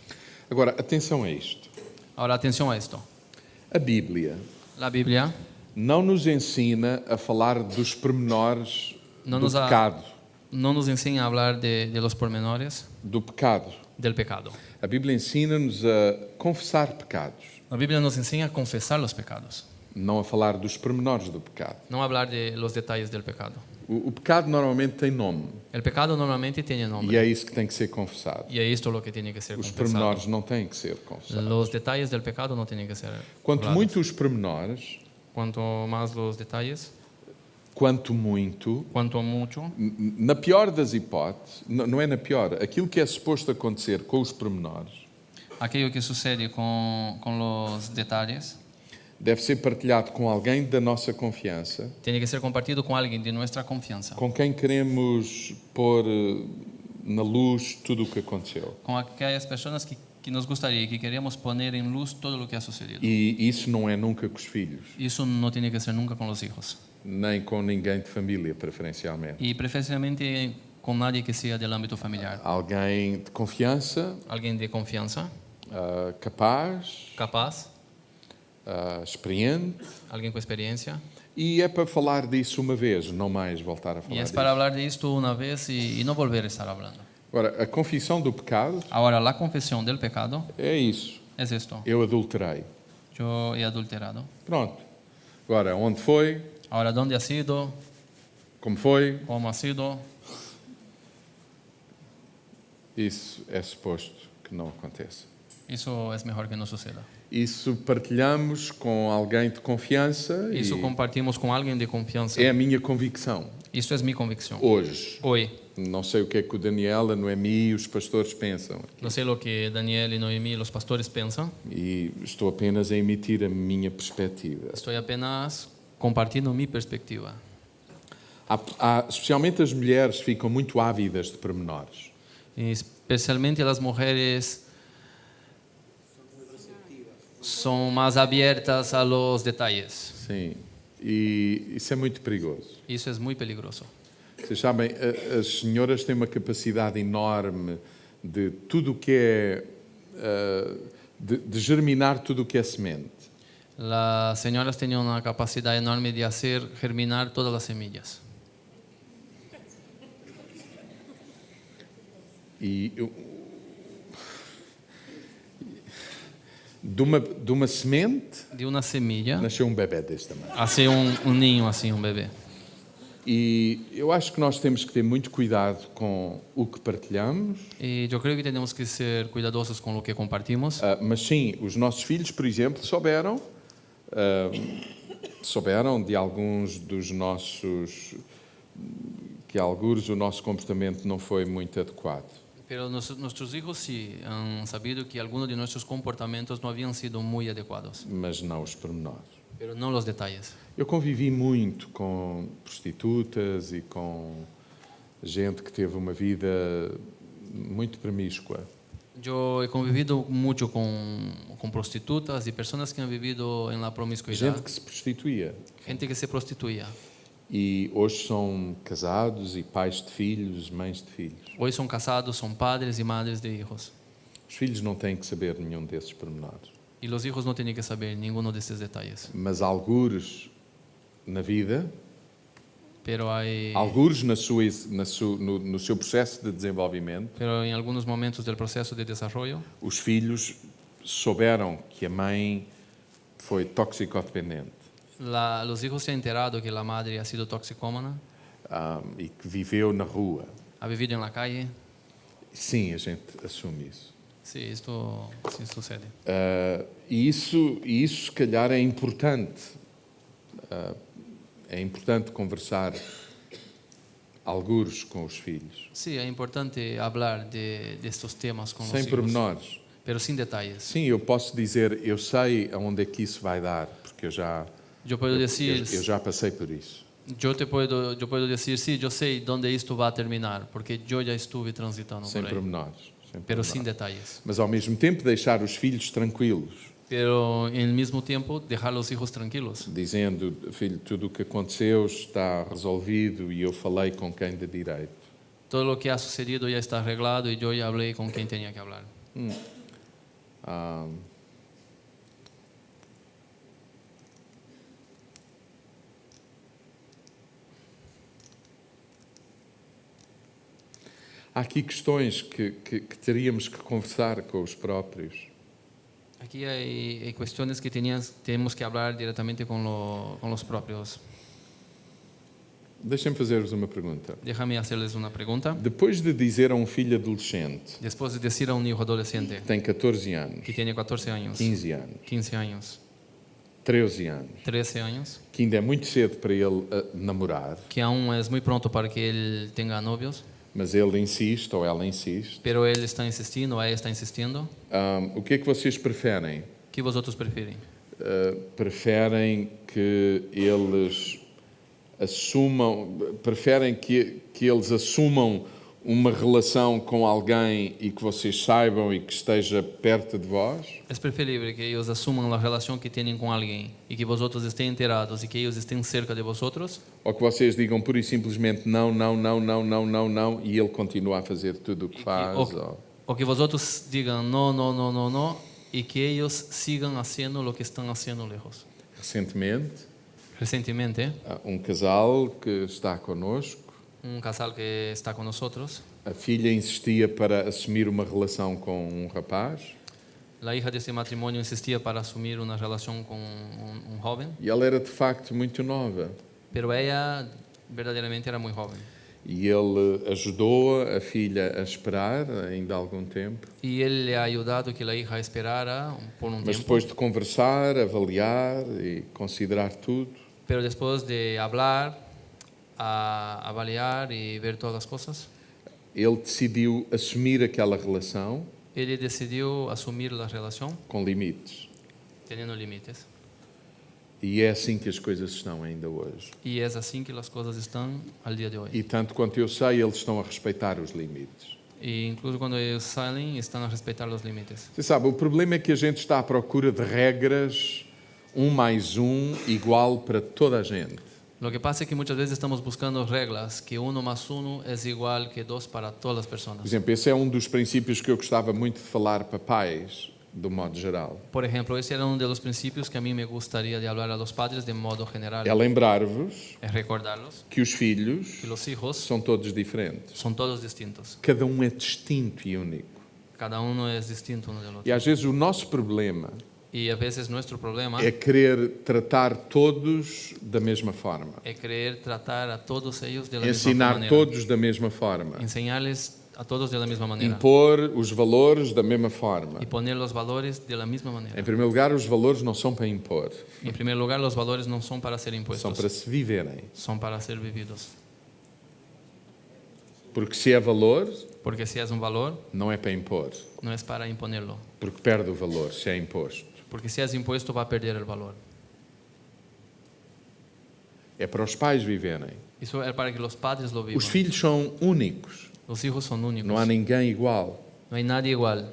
Agora, atenção a isto. Ahora, atención a esto. A Bíblia La Biblia não nos ensina a falar dos pormenores Não do nos pecado. no nos enseña a hablar de los pormenores Do pecado. del pecado. A Bíblia ensina-nos a confessar pecados, La Biblia nos enseña a confesar los pecados, não a falar dos pormenores do pecado. no hablar de los detalles del pecado. O pecado normalmente tem nome El pecado normalmente tiene nombre. e é isso que tem que ser confessado. Y es esto lo que tiene que ser Os confesado. pormenores não têm que ser confessados. Los detalles del pecado no tienen que ser Quanto hablados. muito os pormenores, Cuanto más los detalles, quanto muito, cuanto mucho, na pior das hipóteses, não é na pior, aquilo que é suposto acontecer com os pormenores aquello que sucede con los detalles deve ser partilhado com alguém da nossa confiança, tiene que ser compartido con alguien de nuestra confianza, com quem queremos pôr na luz tudo o que aconteceu. con aquellas personas que nos gustaría y que queríamos poner en luz todo lo que ha sucedido. E isso não é nunca com os filhos, Y eso no tiene que ser nunca con los hijos. nem com ninguém de família, preferencialmente. Y preferentemente con nadie que sea del ámbito familiar. Alguém de confiança, Alguien de confianza, capaz, capaz, experiente, alguien con experiencia. e é para falar disso uma vez, não mais voltar a Y falar es disso. para hablar de esto una vez y no volver a estar hablando. Agora, a confissão do pecado Ahora, la confesión del pecado é isso. es esto. Eu adulterei. Yo he adulterado. Pronto. Agora, onde foi? Ahora, ¿dónde ha sido? Como foi? ¿Cómo ha sido? Isso é suposto que não aconteça. Isso é melhor que não suceda. Isso partilhamos com alguém de confiança Isso e compartimos com alguém de confiança. é a minha convicção. Isso é minha convicção. Hoje, Hoje, não sei o que é que o Daniel, a Noemi e os pastores pensam. não sei o que Daniel e Noemi, os pastores, pensam. E estou apenas a emitir a minha perspectiva. Estou apenas compartilhando minha perspectiva. Especialmente as mulheres ficam muito ávidas de pormenores. E especialmente as mulheres são mais abertas a los detalhes. Sim. E isso é muito perigoso. Isso é muito peligroso. Vocês sabem, as senhoras têm uma capacidade enorme de tudo o que é... de germinar tudo o que é semente. As senhoras têm uma capacidade enorme de fazer germinar todas as semillas. E de uma semente De uma semilla nasceu um bebé deste tamanho. hace um ninho assim, um bebê. E eu acho que nós temos que ter muito cuidado com o que partilhamos, E eu creio que temos que ser cuidadosos com o que compartimos. mas sim, os nossos filhos, por exemplo, souberam de alguns dos nossos... que alguns o nosso comportamento não foi muito adequado. Pero nossos hijos sí han sabido que algunos de nuestros comportamientos no habían sido muy adecuados, Mas não os pormenores. pero no los detalles. Eu convivi muito com prostitutas e com gente que teve uma vida muito promíscua. Yo he convivido mucho con prostitutas y personas que han vivido en la promiscuidad, Gente que se prostituía. gente que se prostituía. E hoje são casados e pais de filhos, mães de filhos. Hoy son casados, son padres y madres de hijos. Os filhos não têm que saber nenhum desses pormenores. Y los hijos no tienen que saber ninguno de estos detalles. Mas algures na vida, Pero algures no seu processo de desenvolvimento, pero en algunos momentos del proceso de desarrollo, os filhos souberam que a mãe foi toxicodependente los hijos se han enterado que la madre ha sido toxicómana, e que viveu na rua. ha vivido en la calle. Sim, a gente assume isso. Sí, esto sí sucede. E isso, se calhar, é importante. É importante conversar algures com os filhos. Sí, es importante hablar de estos temas con Sem los hijos, pormenores. pero sin detalles. Sim, eu posso dizer, eu sei aonde é que isso vai dar, porque eu já passei por isso. Yo puedo decir, sí, yo sé dónde esto va a terminar, porque yo ya estuve transitando Sem por ahí, pormenores. Sem pero pormenores. sin detalles. Mas, ao mesmo tempo, deixar os filhos tranquilos, Pero en el mismo tiempo, dejar a los hijos tranquilos, dizendo, filho, tudo o que aconteceu está resolvido e eu falei com quem de direito. todo lo que ha sucedido ya está arreglado y yo ya hablé con quien tenía que hablar. Há aqui questões que teríamos que conversar com os próprios. Aquí hay cuestiones que tenemos que hablar directamente con los propios. Deixem-me fazer-vos uma pergunta. Déjame hacerles una pregunta. Depois de dizer a um filho adolescente, Después de decir a un hijo adolescente que tem 14 anos, que tiene 14 años, 15 anos, 15 años, 13 anos, 13 años, que ainda é muito cedo para ele namorar, que aún es muy pronto para que él tenga novios, mas ele insiste ou ela insiste, pero él está insistindo, ella está insistindo, o que é que vocês preferem? ¿qué vosotros prefieren? Preferem que eles preferem que eles assumam uma relação com alguém e que vocês saibam e que esteja perto de vós? Es preferible que ellos asuman la relación que tienen con alguien y que vosotros estén enterados y que ellos estén cerca de vosotros, Ou que vocês digam pura e simplesmente não, e ele continua a fazer tudo o que faz? o que vosotros digan no, no, no, no, no, y que ellos sigan haciendo lo que están haciendo lejos. Recentemente, Recientemente, um casal que está connosco, un casal que está con nosotros, a filha insistia para assumir uma relação com um rapaz la hija de ese matrimonio insistía para asumir una relación con un joven, e ela era de facto muito nova. pero ella verdaderamente era muy joven. E ele ajudou a filha a esperar ainda algum tempo. y él le ha ayudado que la hija esperara por un Mas tiempo. depois de conversar, avaliar e considerar tudo, Pero después de hablar, avaliar y ver todas las cosas, ele decidiu assumir aquela relação él decidió asumir la relación com limites. teniendo límites. E é assim que as coisas estão ainda hoje. Y es así que las cosas están al día de hoy. E tanto quanto eu sei, eles estão a respeitar os limites. Y incluso cuando ellos salen, están a respetar los límites. Você sabe, o problema é que a gente está à procura de regras 1 mais 1 igual para toda a gente. Lo que pasa es que muchas veces estamos buscando reglas que 1 más 1 es igual que 2 para todas las Por personas. exemplo, esse é um dos princípios que eu gostava muito de falar para pais, do modo geral. Por ejemplo, ese era uno de los principios que a mí me gustaría de hablar a los padres de modo general. É lembrar-vos Es recordarlos que os filhos que los hijos são todos diferentes. son todos distintos. Cada um é distinto e único. Cada uno es distinto uno del E otro. às vezes o nosso problema Y a veces nuestro problema é querer tratar todos da mesma forma. es querer tratar a todos ellos de la misma Ensinar manera. todos da mesma forma. Enseñarles a todos de la misma manera. Impor os valores da mesma forma. Y poner los valores de la misma manera. Em primeiro lugar, os valores não são para impor, En primer lugar, los valores no son para ser são impuestos, para se viverem. son para ser vividos. Porque se é valor, Porque si es un valor, não é para impor. no es para imponerlo. Porque perde o valor se é imposto. Porque si es impuesto, va a perder el valor. É para os pais viverem. Eso es para que los padres lo vivan. Os filhos são únicos. Los hijos son únicos. Não há ninguém igual. No hay nadie igual.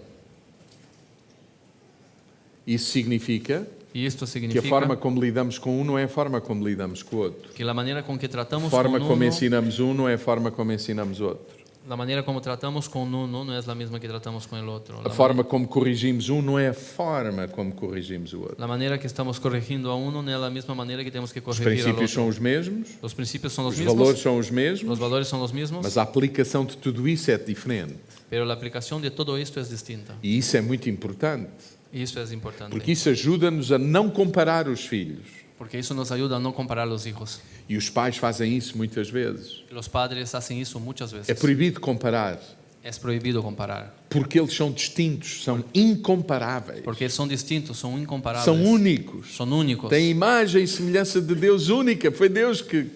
Isso significa Y esto que a significa forma como lidamos com um não é a forma como lidamos com o outro. que la manera con que A tratamos forma con como uno, ensinamos um não é a forma como ensinamos outro. la manera como tratamos con uno no es la misma que tratamos con el otro. A forma como corrigimos um não é a forma como corrigimos o outro. La manera que estamos corrigiendo a uno no es la misma manera que tenemos que Os corregir al princípios otro. são os mesmos, Los principios son los os valores mismos, são os mesmos, los valores son los mismos, mas a aplicação de tudo isso é diferente. pero la aplicación de todo esto es distinta. E isso é muito importante, Y eso es importante. porque isso ajuda-nos a não comparar os filhos. Porque eso nos ayuda a no comparar los hijos. E os pais fazem isso muitas vezes. Los padres hacen eso muchas É veces. proibido comparar, Es prohibido comparar. porque eles são distintos, são incomparáveis, Porque son distintos, son incomparables. são únicos. Son únicos. Têm imagem e semelhança de Deus única. Foi Deus que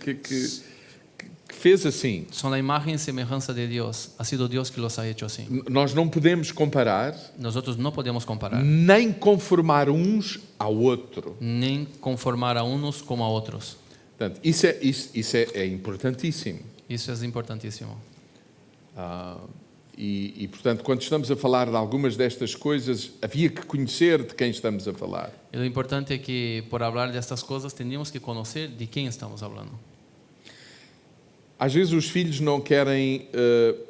fez assim. Son la imagen y semejanza de Dios. Ha sido Dios que los ha hecho así. Nós não podemos comparar, Nosotros no podemos comparar, nem conformar uns ao outro. ni conformar a unos como a otros. Portanto, isso é importantíssimo. Eso es importantísimo. Portanto, quando estamos a falar de algumas destas coisas, havia que conhecer de quem estamos a falar. Y lo importante es que por hablar de estas cosas tenemos que conocer de quién estamos hablando. Às vezes os filhos não querem,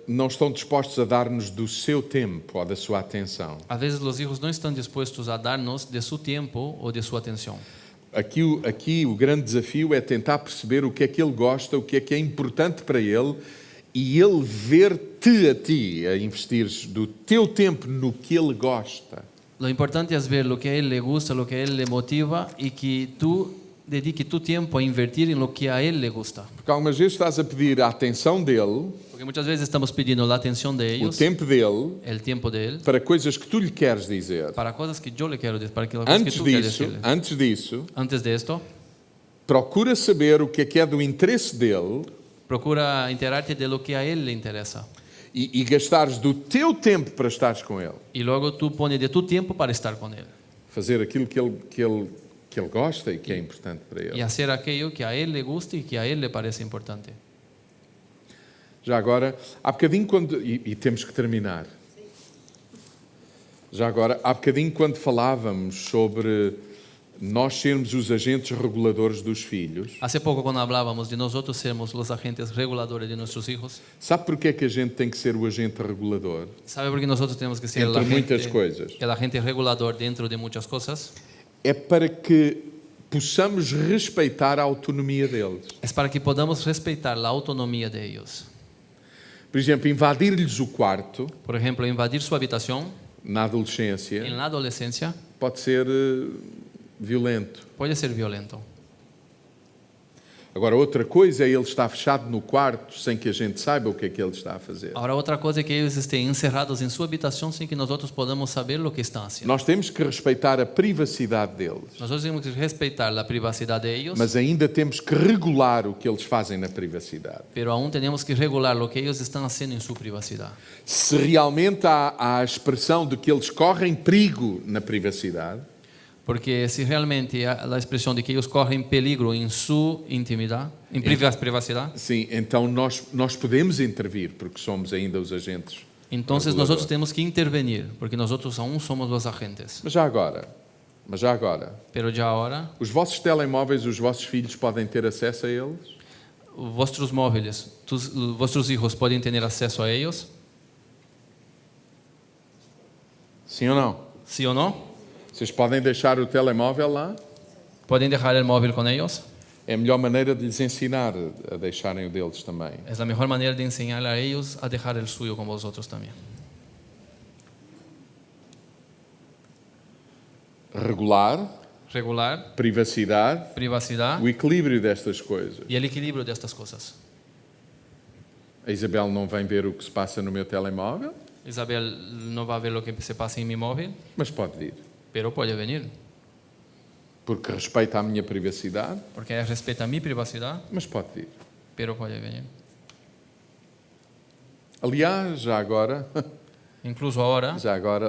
não estão dispostos a dar-nos do seu tempo ou da sua atenção. A veces los hijos no están dispuestos a darnos de su tiempo o de su atención. Aqui o grande desafio é tentar perceber o que é que ele gosta, o que é importante para ele e ele ver-te a ti a investires do teu tempo no que ele gosta. Lo importante es ver lo que a él le gusta, lo que a él le motiva y que tú dediques tu tiempo a invertir en lo que a él le gusta. Porque algumas vezes estás a pedir a atenção dele, Porque muchas veces estamos pidiendo la atención de o ellos, tempo dele, el tiempo de él, para coisas que tu lhe queres dizer. para cosas que yo le quiero decir, para que las cosas que tú quieres decirle. Antes disso, Antes de esto, procura saber o que é do interesse dele procura enterarte de lo que a él le interesa. e gastares do teu tempo para estares com ele. Y luego tú pones de tu tiempo para estar con él. Fazer aquilo que ele gosta e que é importante para ele. Y hacer aquello que a él le guste y que a él le parece importante. Já agora, há bocadinho quando... E temos que terminar. Já agora, há bocadinho quando falávamos sobre nós sermos os agentes reguladores dos filhos, Hace poco cuando hablábamos de nosotros sermos los agentes reguladores de nuestros hijos, sabe porquê é que a gente tem que ser o agente regulador? ¿sabe por qué nosotros tenemos que ser Entre muitas coisas. el agente regulador dentro de muchas cosas? É para que possamos respeitar a autonomia deles. Es para que podamos respetar la autonomía de ellos. Por exemplo, invadir-lhes o quarto Por ejemplo, invadir su habitación na adolescência en la adolescencia pode ser violento. puede ser violento. Agora, outra coisa é ele estar fechado no quarto sem que a gente saiba o que é que ele está a fazer. Ahora otra cosa es que ellos estén encerrados en su habitación sin que nosotros podamos saber lo que están haciendo. Nós temos que respeitar a privacidade deles, Nosotros tenemos que respetar la privacidad de ellos, mas ainda temos que regular o que eles fazem na privacidade. pero aún tenemos que regular lo que ellos están haciendo en su privacidad. Se realmente há a expressão de que eles correm perigo na privacidade, Porque si realmente hay la expresión de que ellos corren peligro en su intimidad, en privacidad, sim, então nós podemos intervir, porque somos ainda os agentes. entonces reguladores. nosotros tenemos que intervenir, porque nosotros aún somos los agentes. Mas já agora, Pero ya ahora, os vossos telemóveis, os vossos filhos podem ter acesso a eles? vuestros móviles, vuestros hijos pueden tener acceso a ellos, Sim ou não? ¿sí o no? Vocês podem deixar o telemóvel lá? ¿Pueden dejar el móvil con ellos? É a melhor maneira de lhes ensinar a deixarem o deles também. Es la mejor manera de enseñarle a ellos a dejar el suyo con vosotros también. Regular, Regular, privacidade, privacidad o equilíbrio destas coisas. y el equilibrio de estas cosas. A Isabel não vem ver o que se passa no meu telemóvel, Isabel no va a ver lo que se pasa en mi móvil, mas pode vir, pero puede venir, porque respeita a minha privacidade, porque ella respeta mi privacidad, mas pode vir. pero puede venir. Aliás, já agora, Incluso ahora,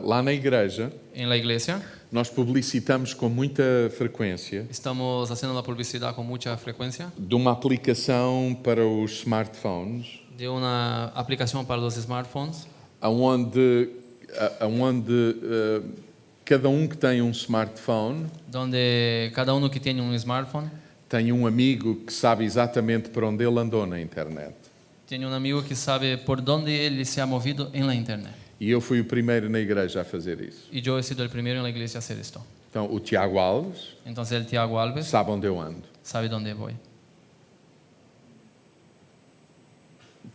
lá na igreja, en la iglesia, nós publicitamos com muita frequência estamos haciendo la publicidad con mucha frecuencia de uma aplicação para os smartphones, de una aplicación para los smartphones, onde cada que tem um smartphone donde cada uno que tiene un smartphone tem um amigo que sabe exatamente para onde ele andou na internet. tiene un amigo que sabe por dónde él se ha movido en la internet. E eu fui o primeiro na igreja a fazer isso. Y yo he sido el primero en la iglesia a hacer esto. Então, o Tiago Alves Entonces el Tiago Alves sabe onde eu ando. sabe dónde voy.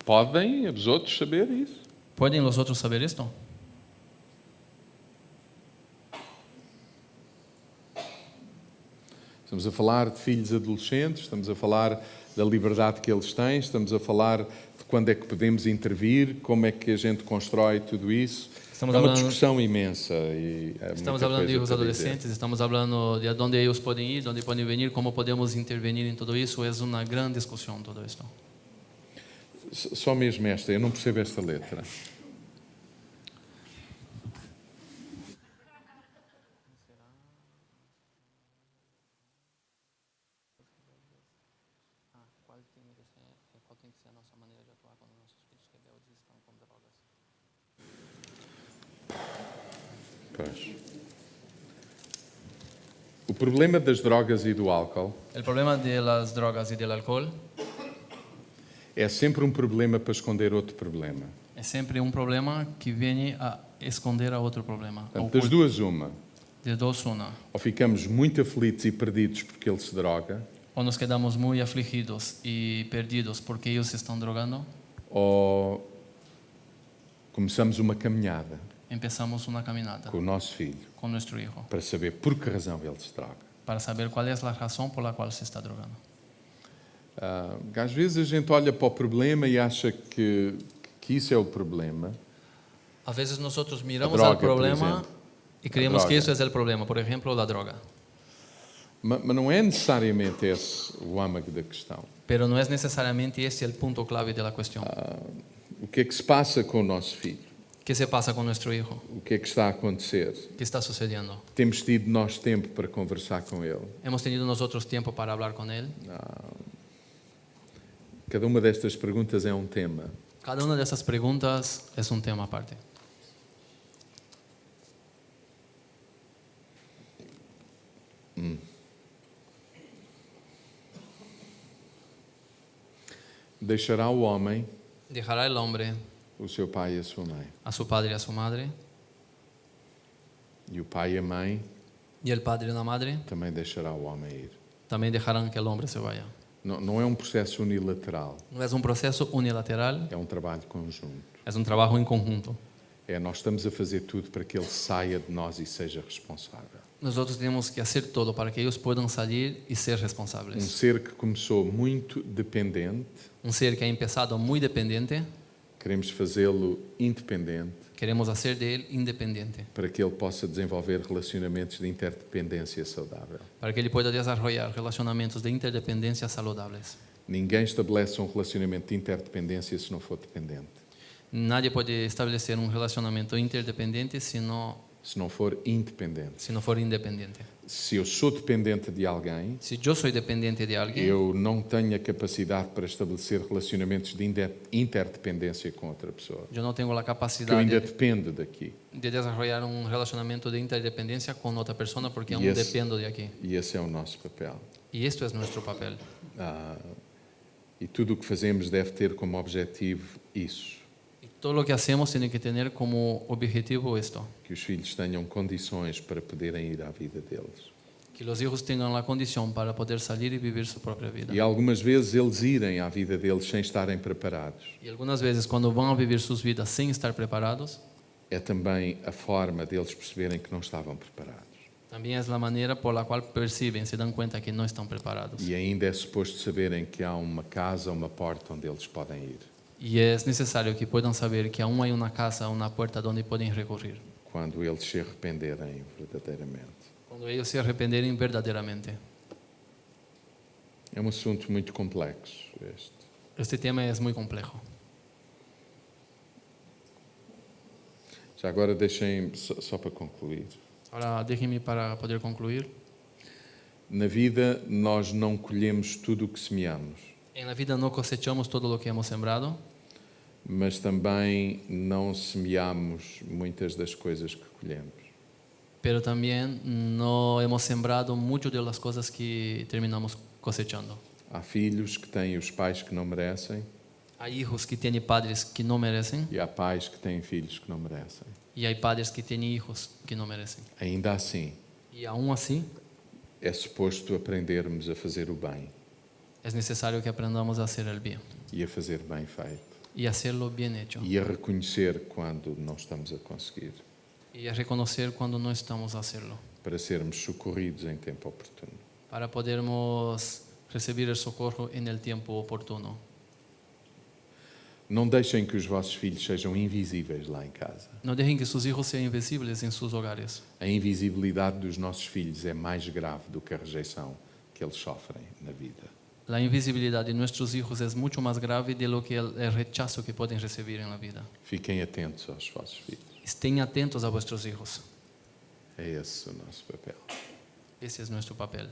Podem os outros saber isso? ¿Pueden los otros saber esto? Estamos a falar de filhos adolescentes, estamos a falar da liberdade que eles têm, estamos a falar de quando é que podemos intervir, como é que a gente constrói tudo isso. Estamos É uma hablando- discussão imensa. E Estamos hablando de hijos adolescentes, estamos hablando de a dónde ellos pueden ir, dónde pueden venir, cómo podemos intervenir en todo eso. Es una gran discusión todo esto. Só mesmo esta, eu não percebo esta letra. Pois. O problema das drogas e do álcool El problema de las drogas y del alcohol é sempre um problema para esconder outro problema. es siempre un problema que viene a esconder a otro problema. Portanto, das duas, uma. De dos, una. Ou ficamos muito aflitos e perdidos porque ele se droga, O nos quedamos muy afligidos y perdidos porque ellos se están drogando, ou começamos uma caminhada empezamos una caminata com o nosso filho con nuestro hijo para saber por que razão ele se droga. para saber cuál es la razón por la cual se está drogando. Às vezes a gente olha para o problema e acha que isso é o problema, A veces nosotros miramos droga, al problema por ejemplo. y creemos droga. que eso es el problema. Por ejemplo, la droga. mas não é necessariamente esse o âmago da questão. Pero no es necesariamente este el punto clave de la cuestión. O que é que se passa com o nosso filho? ¿Qué se pasa con nuestro hijo? O que é que está a acontecer? ¿Qué está sucediendo? Temos tido nós tempo para conversar com ele? ¿Hemos tenido nosotros tiempo para hablar con él? Cada uma destas perguntas é um tema. Cada una de esas preguntas es un tema aparte. Deixará o homem Dejará el hombre o seu pai e a sua mãe, a su padre y a su madre, e o pai e a mãe y el padre y la madre também deixará o homem ir. también dejarán que el hombre se vaya. Não é um processo unilateral, No es un proceso unilateral, é um trabalho conjunto. es un trabajo en conjunto. Nós estamos a fazer tudo para que ele saia de nós e seja responsável. nosotros tenemos que hacer todo para que ellos puedan salir y ser Um responsables. ser que começou muito dependente, Un ser que ha empezado muy dependiente, queremos fazê-lo independente queremos hacer de él independiente, para que ele possa desenvolver relacionamentos de interdependência saudável. para que él pueda desarrollar relacionamientos de interdependencia saludables. Ninguém estabelece um relacionamento de interdependência se não for dependente. Nadie puede establecer un relacionamiento interdependiente si no For independente. for independiente. Se eu sou dependente de alguém, Si yo soy dependiente de alguien, eu não tenho a capacidade para estabelecer relacionamentos de interdependência com outra pessoa. yo no tengo la Porque eu capacidad ainda de dependo daqui. desarrollar un relacionamiento de interdependencia con otra persona porque Y aún es- dependo de aquí. E esse é o nosso papel. Y esto es nuestro papel. E tudo o que fazemos deve ter como objetivo isso. Y todo lo que hacemos tiene que tener como objetivo esto, Que os filhos tenham condições para poderem ir à vida deles. que los hijos tengan la condición para poder salir y vivir su propia vida. E algumas vezes eles irem à vida deles sem estarem preparados. Y algunas veces cuando van a vivir sus vidas sin estar preparados, É também a forma deles perceberem que não estavam preparados. también es la manera por la cual perciben, se dan cuenta que no están preparados. E ainda é suposto saberem que há uma casa, uma porta onde eles podem ir. Y es necesario que puedan saber que aún hay una casa, una puerta donde pueden recurrir, Quando eles se arrependerem verdadeiramente. cuando ellos se arrepenteren verdaderamente. É um assunto muito complexo este. Este tema es muy complejo. Já agora deixem, só para concluir. Ahora déjenme para poder concluir. Na vida nós não colhemos tudo o que semeamos, En la vida no cosechamos todo lo que hemos sembrado, mas também não semeamos muitas das coisas que colhemos. pero también no hemos sembrado mucho de las cosas que terminamos cosechando. Há filhos que têm os pais que não merecem Hay hijos que tienen padres que no merecen e há pais que têm filhos que não merecem. y hay padres que tienen hijos que no merecen. Ainda assim, Y aún así é suposto aprendermos a fazer o bem es necesario que aprendamos a hacer el bien e a fazer bem feito y hacerlo bien hecho e a reconhecer quando não estamos a conseguir, y a reconocer cuando no estamos a hacerlo, para sermos socorridos em tempo oportuno. para podermos recibir el socorro en el tiempo oportuno. Não deixem que os vossos filhos sejam invisíveis lá em casa. No dejen que sus hijos sean invisibles en sus hogares. A invisibilidade dos nossos filhos é mais grave do que a rejeição que eles sofrem na vida. La invisibilidad de nuestros hijos es mucho más grave de lo que el rechazo que pueden recibir en la vida. Fiquem atentos aos vossos filhos. Estén atentos a vuestros hijos. É esse o nosso papel. Ese es nuestro papel.